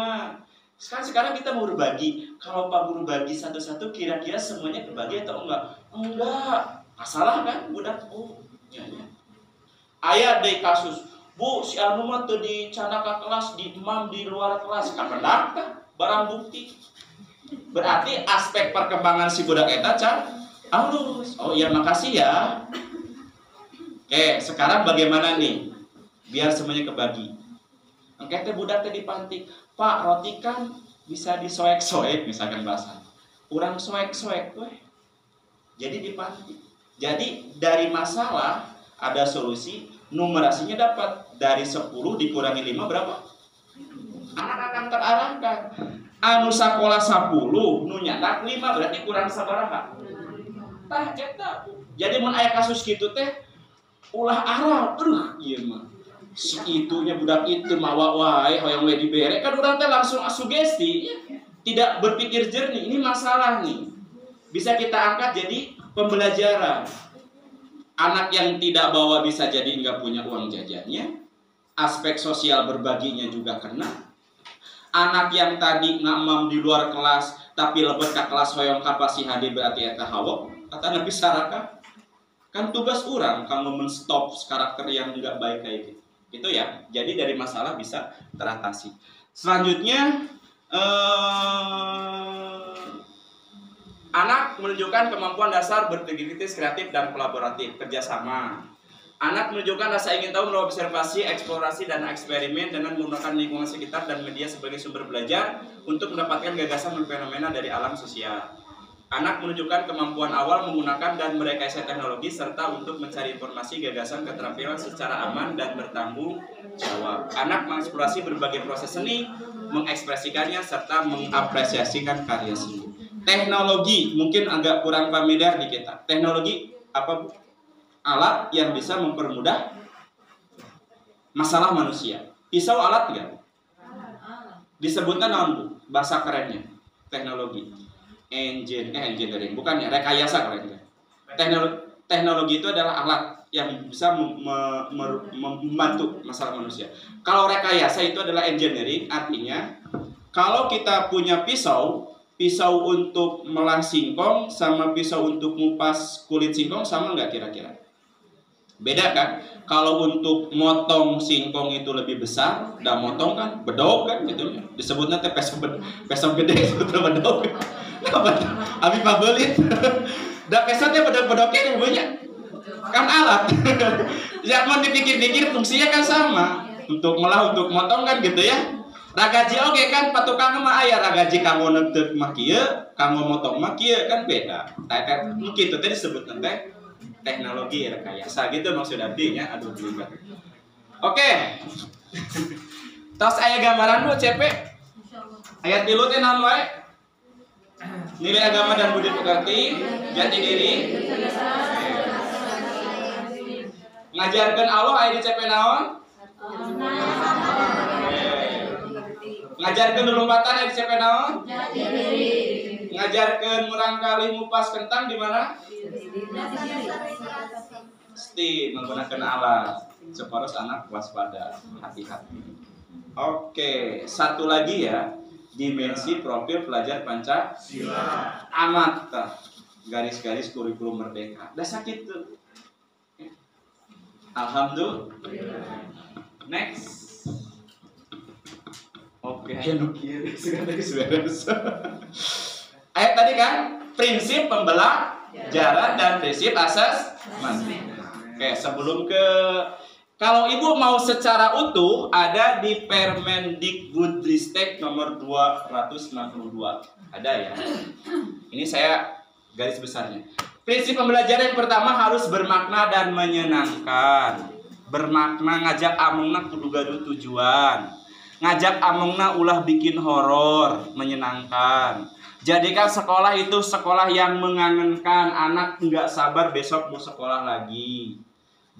Sekarang kita mau berbagi. Kalau Pak Guru bagi satu-satu kira-kira semuanya kebagi atau enggak? Enggak. Masalah kan? Budak. Oh, ya. Ayah deh kasus. Bu, si anu mah teu dicana ka kelas, di imam di luar kelas, kapendak barang bukti. Berarti aspek perkembangan si budak eta halus. Oh iya makasih ya. Oke, sekarang bagaimana nih? Biar semuanya kebagi. Engke teh budak teh dipantik. Pak, roti kan bisa disoek-soek misalkan bahasa. Urang soek-soek weh. Jadi dipantik. Jadi dari masalah ada solusi, numerasinya dapat. Dari 10 dikurangi 5 berapa? Anak akan terarahkan. Anu sakola 10, nu nyatak 5 berarti kurang sabaraha? Tah eta. Jadi mun aya kasus kitu teh ulah arah, ieu mah. Si itunya budak itu mawa wae hoyong we dibere kan urang teh langsung sugesti, tidak berpikir jernih. Ini masalah nih. Bisa kita angkat jadi pembelajaran. Anak yang tidak bawa bisa jadi nggak punya uang jajannya. Aspek sosial berbaginya juga kena. Anak yang tadi ngamam di luar kelas tapi lebet ke kelas hoyong kapasi hadir berarti eta hawok kata Nabi Saraka. Kan tugas orang kalau men-stop karakter yang nggak baik kayak gitu. Gitu ya. Jadi dari masalah bisa teratasi. Selanjutnya anak menunjukkan kemampuan dasar berpikir kritis, kreatif, dan kolaboratif, kerjasama. Anak menunjukkan rasa ingin tahu, berobservasi, eksplorasi, dan eksperimen dengan menggunakan lingkungan sekitar dan media sebagai sumber belajar untuk mendapatkan gagasan dan fenomena dari alam sosial. Anak menunjukkan kemampuan awal menggunakan dan merekayasa teknologi serta untuk mencari informasi, gagasan, keterampilan secara aman dan bertanggung jawab. Anak mengeksplorasi berbagai proses seni, mengekspresikannya serta mengapresiasikan karya seni. Teknologi mungkin agak kurang familiar di kita. Teknologi apa? Alat yang bisa mempermudah masalah manusia. Pisau alat enggak? Disebutkan naon Bu? Bahasa kerennya. Teknologi. Engineering, bukan ya, rekayasa kerennya. Teknologi itu adalah alat yang bisa membantu masalah manusia. Kalau rekayasa itu adalah engineering, artinya kalau kita punya pisau untuk melah singkong sama pisau untuk ngupas kulit singkong sama nggak kira-kira? Beda kan? Kalau untuk motong singkong itu lebih besar, dan motong kan bedog kan gitu. Disebutnya teh pesong gede sebetulnya bedog. Abi pabelit. Da pesotnya bedog-bedognya banyak. Kan alat. Ya mau dipikir-pikir fungsinya kan sama. Untuk melah, untuk motong kan gitu ya. Ragaji oke kan patukang mah aya ragaji kanggo neuteuk mah kieu, kanggo motong mah kieu kan beda. Tah mungkin itu tadi disebut teh teknologi rekayasa gitu maksud abdi nya. Aduh belibet. Oke. Tos aya gambaran lu CP. Ayat 3 teh naon wae? Nilai agama dan budi pekerti, jati diri, ngajarkan Allah aya di CP naon? Ngajarkan lompatan aya di CP naon? Jati diri. Ngajarkan murangkali ngupas kentang di mana? Mesti menggunakan alat. Separos anak waspada, hati-hati. Oke, satu lagi ya. Dimensi profil pelajar Pancasila. Amat garis-garis kurikulum merdeka. Dah sakit tuh. Alhamdulillah. Next. Oke, ayo nukieu ayat tadi kan prinsip pembelajaran dan prinsip asesmen. Oke, sebelum ke kalau Ibu mau secara utuh ada di Permendikbudristek nomor 262. Ada ya. Ini saya garis besarnya. Prinsip pembelajaran yang pertama harus bermakna dan menyenangkan. Bermakna ngajak amungna kudu gaduh tujuan. Ngajak amungna ulah bikin horor, menyenangkan. Jadikan sekolah itu sekolah yang mengangenkan. Anak enggak sabar besok mau sekolah lagi.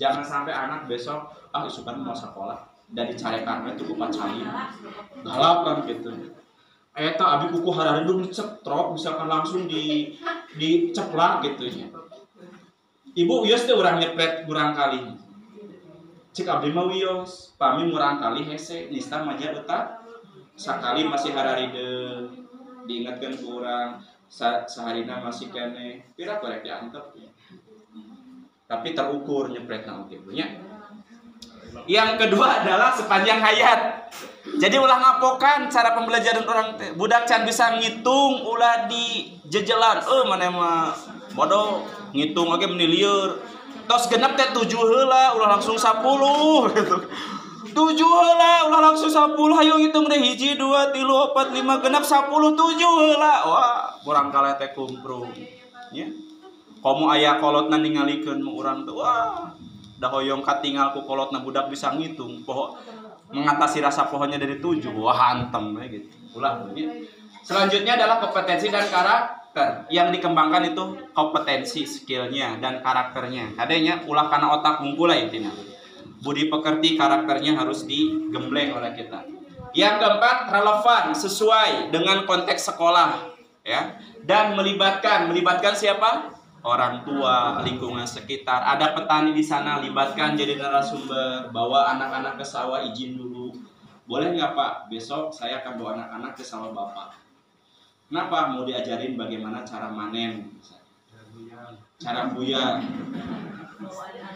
Jangan sampai anak besok isukan mau sekolah dari carekan itu ku pacarin. Galak kan gitu. Eta abi kuku hararendung dicetrok misalkan langsung diceplak gitu nya. Ibu wios teh urang nyepret urang kali. Cik abdi mah wios, pami urang kali hese nista maja eutak. Sakali masih hararideung diingatkeun ku urang saharina masih keneh. Pira korek diantep ya. Tapi terukur nyepretna oge punya. Yang kedua adalah sepanjang hayat. Jadi ulah ngapokan cara pembelajaran orang teh. Budak can bisa ngitung ulah di jejelan. Mana mah bodoh ngitung oge meni lieur. Tos genep teh 7 heula ulah langsung 10 gitu. 7 heula ulah langsung 10. Hayu ngitung deh 1 2 3 4 5 genep 10 7 heula. Wah, urang kaleh teh kumprung. Nya. Komo aya kolotna ningalikeun mu urang teh. Wah, da hoyong katinggal ku kolotna budak bisa ngitung. Poho mengatasi rasa pohonnya dari 7. Wah, hantem gitu. Ulah ya. Selanjutnya adalah kompetensi dan karakter. Yang dikembangkan itu kompetensi, skillnya dan karakternya. Adanya ulah karena otak hungkul lah intinya. Budi pekerti karakternya harus digembleng oleh kita. Yang keempat, relevan, sesuai dengan konteks sekolah, ya. Dan melibatkan siapa? Orang tua, lingkungan sekitar. Ada petani di sana, libatkan jadi narasumber. Bawa anak-anak ke sawah, izin dulu. Boleh nggak Pak? Besok saya akan bawa anak-anak ke sawah Bapak. Kenapa? Mau diajarin bagaimana cara manen, cara buyar.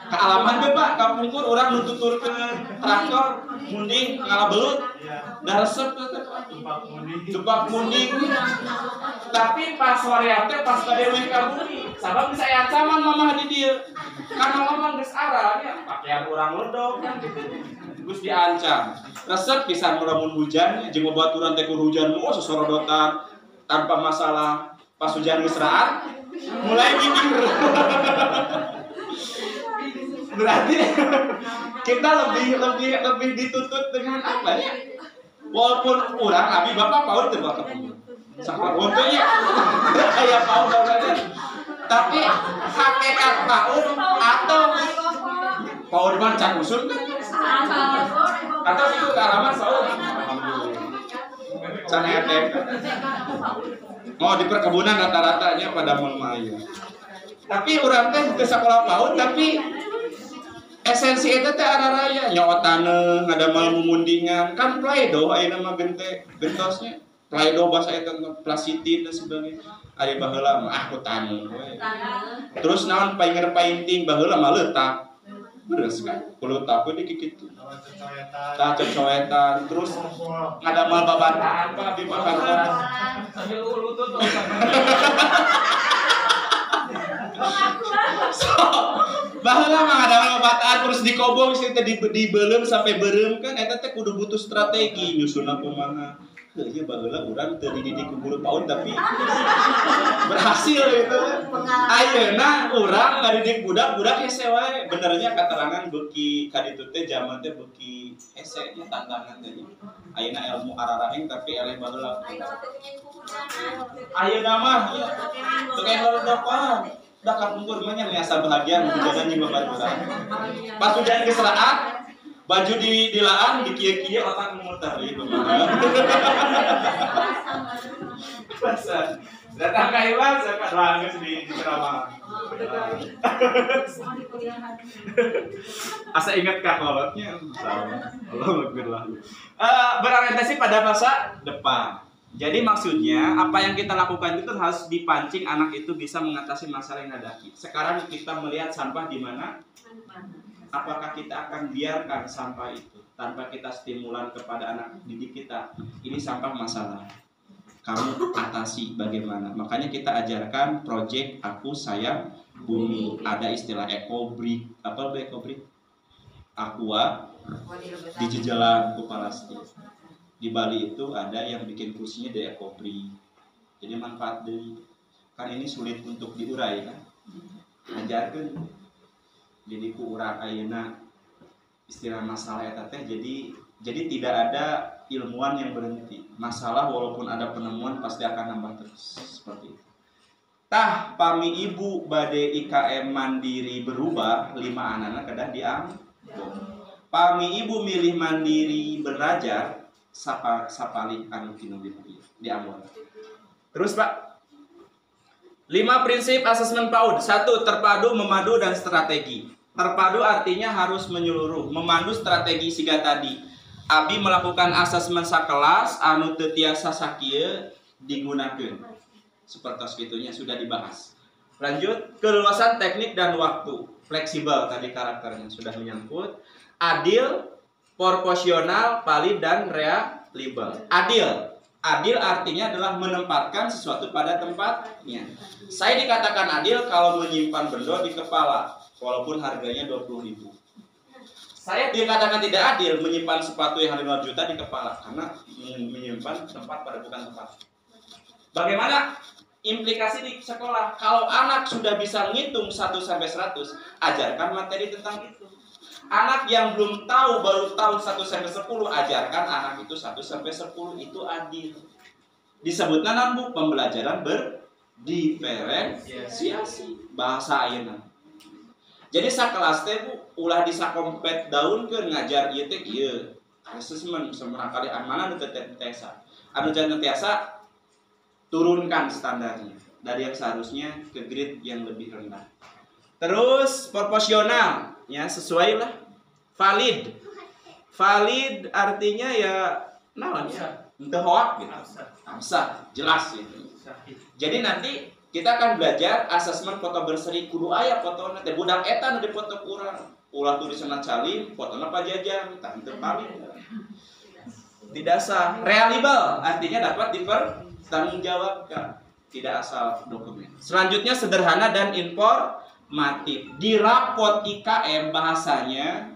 Kealaman deh Pak, kapungkur orang nututur ke traktor, munding, ngalah belut. Dah resep tuh Tupak munding. Tapi pas sore teh pas kadewe ka bumi, sabab bisa ancaman mamah di dieu. Karena mamah geus arah nya, pakaian urang ledog kan. Geus diancam. Resep pisan melamun hujan, jeung baturan teh kur hujan mah sosorodotan tanpa masalah. Pas hujan mesraan mulai gigir. Berarti kita lebih dituntut dengan apa ya? Walaupun orang abi bapak paut teu bapak. Sampai untungnya kayak paut banget. Tapi hakikat paut atau paut mah can usun kan? Atau itu kealaman paut. Can etek. Oh di perkebunan rata-ratanya pada mulmaya. Tapi orang teh ke sekolah paut tapi esensi itu teh araraya nyaotane ngadamel mumundingan kan play-doh ayeuna mah gentosnya play-doh bahasa eta plasitin dan sebagainya ari baheula mah aku tanu terus naon painting baheula mah leutak beres kan kulo tapi di kitu tah cocoetan terus ngadamel babatan apa di babatan Sambil lutut. baheula mah ada obataan terus dikobong sih teh dibeuleum sampai beureum kan eta teh kudu butuh strategi nyusunna kumaha. Heuh ieu baheula urang teu dididik ku guru PAUD tapi berhasil gitu. Ayeuna urang ngadidik budak-budak hese wae. Benernya katerangan beuki ka ditu teh zaman teh beuki hese nya tantangan teh. Ayeuna ilmu ararahing tapi eleh baheula. Ayeuna mah teu kayak holodokan. Udah kapungkur banyak biasa bahagia hujanan jeung babaturan. Pas hujan keseraat, baju dilaan dikieu-kieu otak muter ieu kumaha. Pasal datang ka iwan sakat langgeus di ceramah. Asa ingat ka kolotnya. Allahu akbar. Berorientasi pada masa depan. Jadi maksudnya apa yang kita lakukan itu harus dipancing anak itu bisa mengatasi masalah yang hadapi. Sekarang kita melihat sampah di mana? Apakah kita akan biarkan sampah itu tanpa kita stimulan kepada anak didik kita? Ini sampah masalah. Kamu atasi bagaimana? Makanya kita ajarkan proyek Aku Sayang Bumi. Ada istilah ekobrik. Apa ekobrik? Aqua dijejelan ku plastik. Di Bali itu ada yang bikin kursinya dari ekobrik. Jadi manfaat dari kan ini sulit untuk diurai kan. Ajarkan jadi ku urang ayeuna istilah masalah eta teh jadi tidak ada ilmuwan yang berhenti. Masalah walaupun ada penemuan pasti akan nambah terus seperti itu. Tah pami ibu bade IKM mandiri berubah 5 anak kedah diambil. Pami ibu milih mandiri belajar sapali anu tinu diambil. Terus Pak. 5 prinsip asesmen PAUD. 1. Terpadu, memadu, dan strategi. Terpadu artinya harus menyeluruh, memandu strategi siga tadi. Abi melakukan asesmen sakelas anu teu tiasa sakieu digunakeun. Seperti itunya sudah dibahas. Lanjut, keluasan teknik dan waktu. Fleksibel tadi karakternya sudah menyangkut. Adil, proporsional, valid, dan reliable. Adil artinya adalah menempatkan sesuatu pada tempatnya. Saya dikatakan adil kalau menyimpan benda di kepala, walaupun harganya 20.000. Saya dikatakan tidak adil menyimpan sepatu yang harga 5 juta di kepala, karena menyimpan tempat pada bukan tempat. Bagaimana implikasi di sekolah? Kalau anak sudah bisa menghitung 1-100, ajarkan materi tentang itu. Anak yang belum tahu, baru tahu 1-10, ajarkan anak itu 1-10, itu adil. Disebutnya nambuk pembelajaran berdiferensiasi bahasa ayeuna. Jadi sakelas teh ulah disakompet daun ke ngajar ieu teh ieu. Asesmen semerang kali mana nu teu tesa. Anu jangan tiasa turunkan standarnya dari yang seharusnya ke grade yang lebih rendah. Terus proporsional. Ya sesuai lah. Valid artinya ya naon ya henteu hoak gitu. Amsah jelas gitu. Jadi nanti kita akan belajar asesmen foto berseri kudu aya fotona teh budak eta nu dipoto ku urang. Ulah tulisanna calim, fotona pajajang, tah henteu valid. Tidak sah. Reliable artinya dapat dipertanggungjawabkan. Tidak asal dokumen. Selanjutnya sederhana dan informatif. Di rapot IKM bahasanya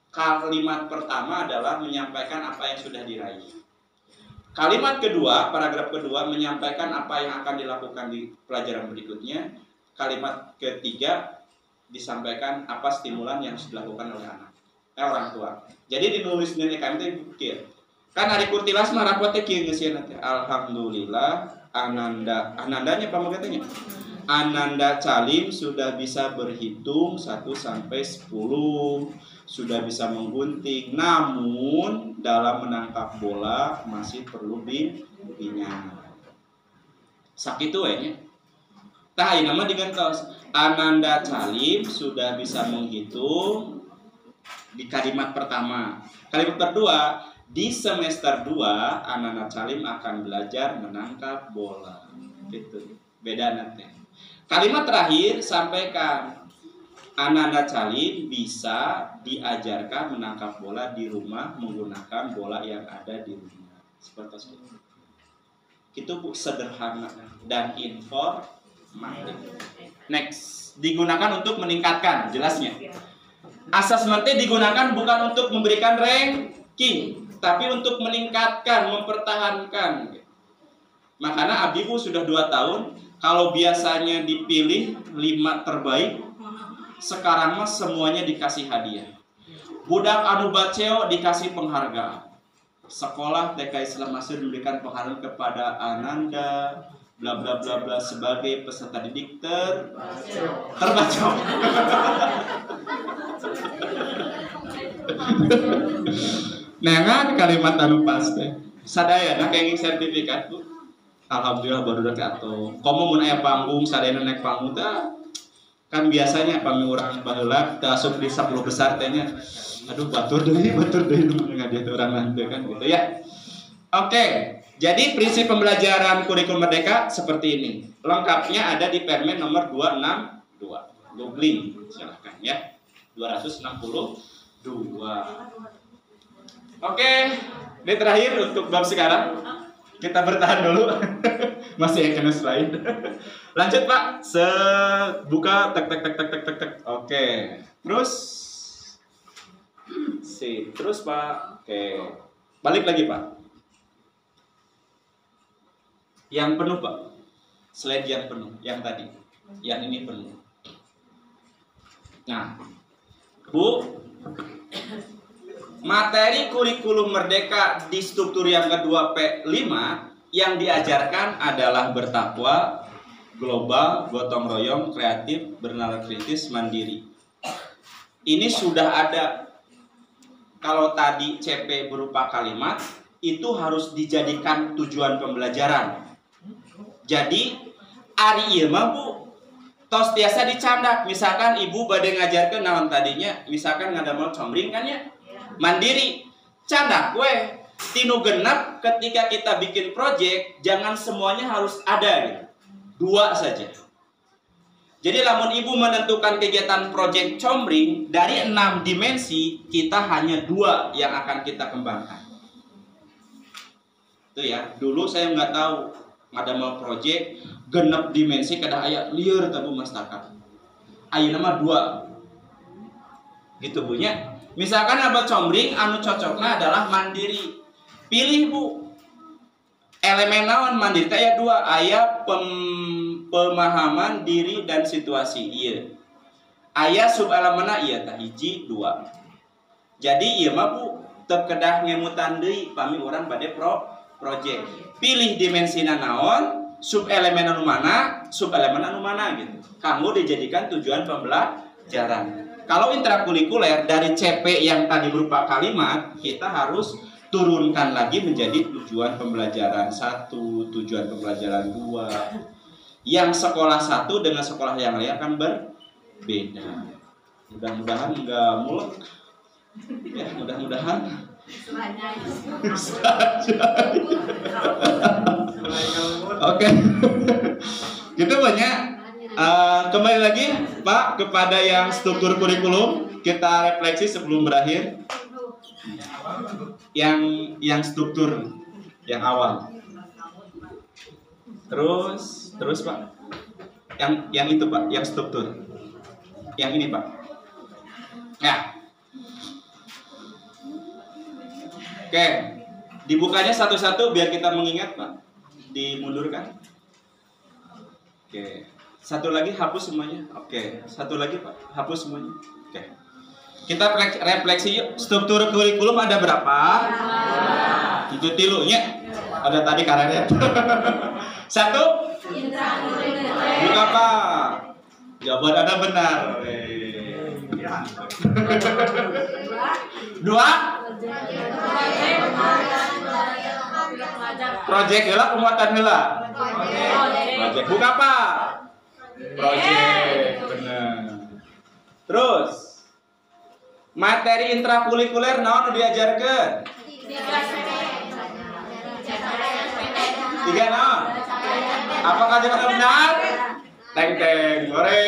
kalimat pertama adalah menyampaikan apa yang sudah diraih. Kalimat kedua, paragraf kedua menyampaikan apa yang akan dilakukan di pelajaran berikutnya. Kalimat ketiga disampaikan apa stimulan yang harus dilakukan oleh orang tua. Jadi dinulis di kami itu kieu. Kan hari kurtilas mah rapotnya kieu geus nanti. Alhamdulillah anandanya pamogetanya. Ananda Calim sudah bisa berhitung 1 sampai 10, sudah bisa menggunting, namun dalam menangkap bola masih perlu bimbingan. Sakitu nya. Tah ieu nama digantos. Ananda Calim sudah bisa menghitung di kalimat pertama. Kalimat kedua, di semester 2 Ananda Calim akan belajar menangkap bola. Gitu. Beda nanti. Kalimat terakhir sampaikan Ananda Calim bisa diajarkan menangkap bola di rumah menggunakan bola yang ada di rumah. Seperti itu. Itu sederhana dan informatif. Next, digunakan untuk meningkatkan, jelasnya. Asesmennya digunakan bukan untuk memberikan ranking, tapi untuk meningkatkan, mempertahankan. Makanya Abdi Bu sudah 2 tahun. Kalau biasanya dipilih 5 terbaik, sekarang mah semuanya dikasih hadiah. Budak anu baceo dikasih penghargaan. Sekolah TK Islam Masjid memberikan penghargaan kepada Ananda bla bla bla bla sebagai peserta didik terbaceo. Nah, kalimat anu pas teh. Sadayana kenging sertifikat Bu. Alhamdulillah baru dekat atau komo mun aya panggung sadayana naik panggung teh kan biasanya pami urang baheula teh asup di 10 besar tehnya. Aduh batur deui nu ngadieu urang nanti kan gitu ya. Oke, jadi prinsip pembelajaran kurikulum merdeka seperti ini. Lengkapnya ada di Permen nomor 262. Googling silahkan ya. 262. Oke, ini terakhir untuk bab sekarang. Kita bertahan dulu. Masih yang kena slide. Lanjut Pak. Buka tek. Oke. Terus Pak. Oke. Balik lagi Pak. Yang penuh Pak. Slide yang penuh, yang tadi. Yang ini penuh. Nah, Bu, materi kurikulum merdeka di struktur yang kedua P5 yang diajarkan adalah bertakwa, global, gotong royong, kreatif, bernalar kritis, mandiri. Ini sudah ada. Kalau tadi CP berupa kalimat, itu harus dijadikan tujuan pembelajaran. Jadi, ari ieu mah Bu, tos tiasa dicandak. Misalkan ibu bade ngajarkeun naon tadinya, misalkan ngadamel comring kan ya. Mandiri, candak we. Tinu genep ketika kita bikin project, jangan semuanya harus ada gitu. 2 saja. Jadi lamun ibu menentukan kegiatan project comring dari 6 dimensi, kita hanya 2 yang akan kita kembangkan. Itu ya. Dulu saya nggak tahu ada mau project genep dimensi kada aya lieur tabu mastakan. Ayeuna mah 2. Gitu Bu nya. Misalkan abah comring anu cocoknya adalah mandiri. Pilih Bu. Elemen naon mandiri teh aya 2, aya pemahaman diri dan situasi. Iya. Aya subelemenna ieu tah 1, 2. Jadi ieu mah Bu teu kedah ngemutan deui pami urang bade project. Pilih dimensina naon, subelemen anu mana gitu. Kamu dijadikan tujuan pembelajaran. Kalau intrakurikuler dari CP yang tadi berupa kalimat, kita harus turunkan lagi menjadi tujuan pembelajaran 1, tujuan pembelajaran 2. Yang sekolah 1 dengan sekolah yang lain akan berbeda. Mudah-mudahan enggak mulek. Ya, mudah-mudahan. Oke. Gitu banyak. Kembali lagi Pak kepada yang struktur kurikulum, kita refleksi sebelum berakhir. Yang struktur yang awal. Terus Pak. Yang itu Pak, yang struktur. Yang ini Pak. Ya. Oke. Dibukanya satu-satu biar kita mengingat, Pak. Dimundurkan. Oke. Satu lagi hapus semuanya. Oke. Satu lagi, Pak. Hapus semuanya. Oke. Kita refleksi yuk. Struktur kurikulum ada berapa? Itu tilunya. Ada tadi karet. Satu. Buka, Pak. Jawaban Anda benar. Dua. Project heula pemuatan heula. Project buka apa? Project benar. Terus materi intrakurikuler naon nu diajarkeun? Tiga naon? Apakah jawaban benar? Teng teng, gore.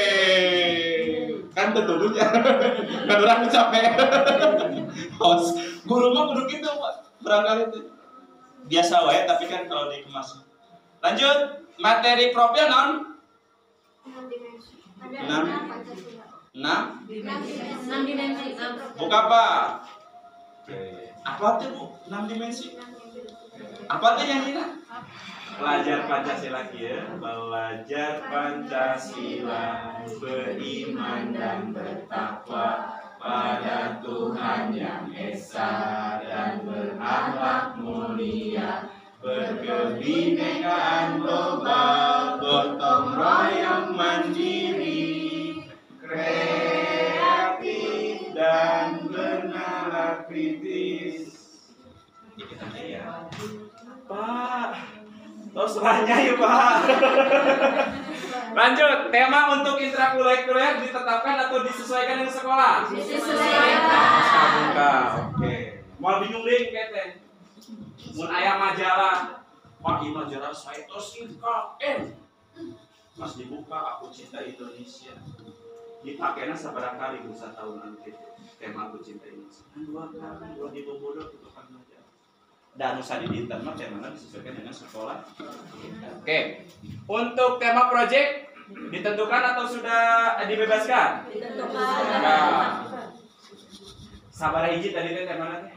Kan tentunya. Kan orang capek. Host, guru mah kudu kitu, Pak. Barangkali itu. Biasa wae tapi kan kalau dikemas. Lanjut, materi profil non? 6 dimensi. Buka apa? Apa tuh, Bu? 6 dimensi. Apa tuh yang ini? Belajar Pancasila ya. Belajar Pancasila, beriman dan bertakwa pada Tuhan yang Esa dan berakhlak mulia, berkebinekaan global, gotong royong mandiri, kreatif dan bernalar kritis. Kita ya, Pak. Terus banyak ya, Pak. Lanjut, tema untuk intrakurikuler ditetapkan atau disesuaikan dengan sekolah? Disesuaikan. Oke. Mau bingung deh, kete. Mun aya majalah, Pak, ini majalah saya tos KM. Mas dibuka, aku cinta Indonesia. Dipakainya seberapa kali bisa tahunan gitu. Tema aku cinta Indonesia. 2 kali, 2 bodoh itu kan majalah. Dan usah di internet temanya disesuaikan dengan sekolah. Oke. Untuk tema project ditentukan atau sudah dibebaskan? Ditentukan. Sabar hiji tadi teh temana teh?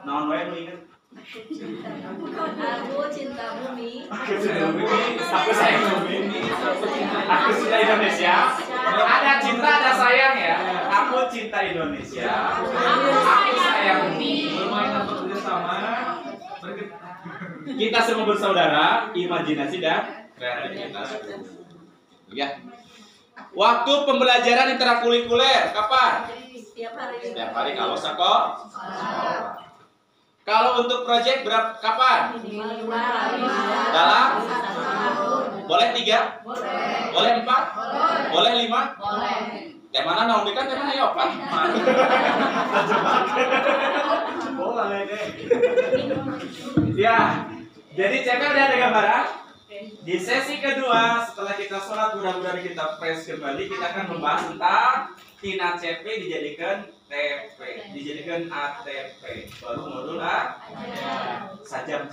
Naon wae nu inget? Aku cinta bumi. Aku sayang bumi. Aku sayang bumi. Aku cinta Indonesia. Ada cinta, ada sayang ya. Aku cinta Indonesia. Aku sayang bumi. Bermain atau bekerjasama. Kita semua bersaudara, imajinasi dan kreativitas. Ya. Waktu pembelajaran intrakurikuler kapan? Setiap hari kalau sekolah. Kalau untuk proyek berapa kapan? Dalam? Boleh 3? Boleh 4? Boleh 5? Yang mana naon kan yang mana ya, Pak? Boleh deh. Ya, jadi CP udah ada gambaran. Di sesi kedua setelah kita sholat, mudah-mudahan kita fresh kembali, kita akan membahas tentang tina CP dijadikan TP, dijadikan ATP, baru modul A saja.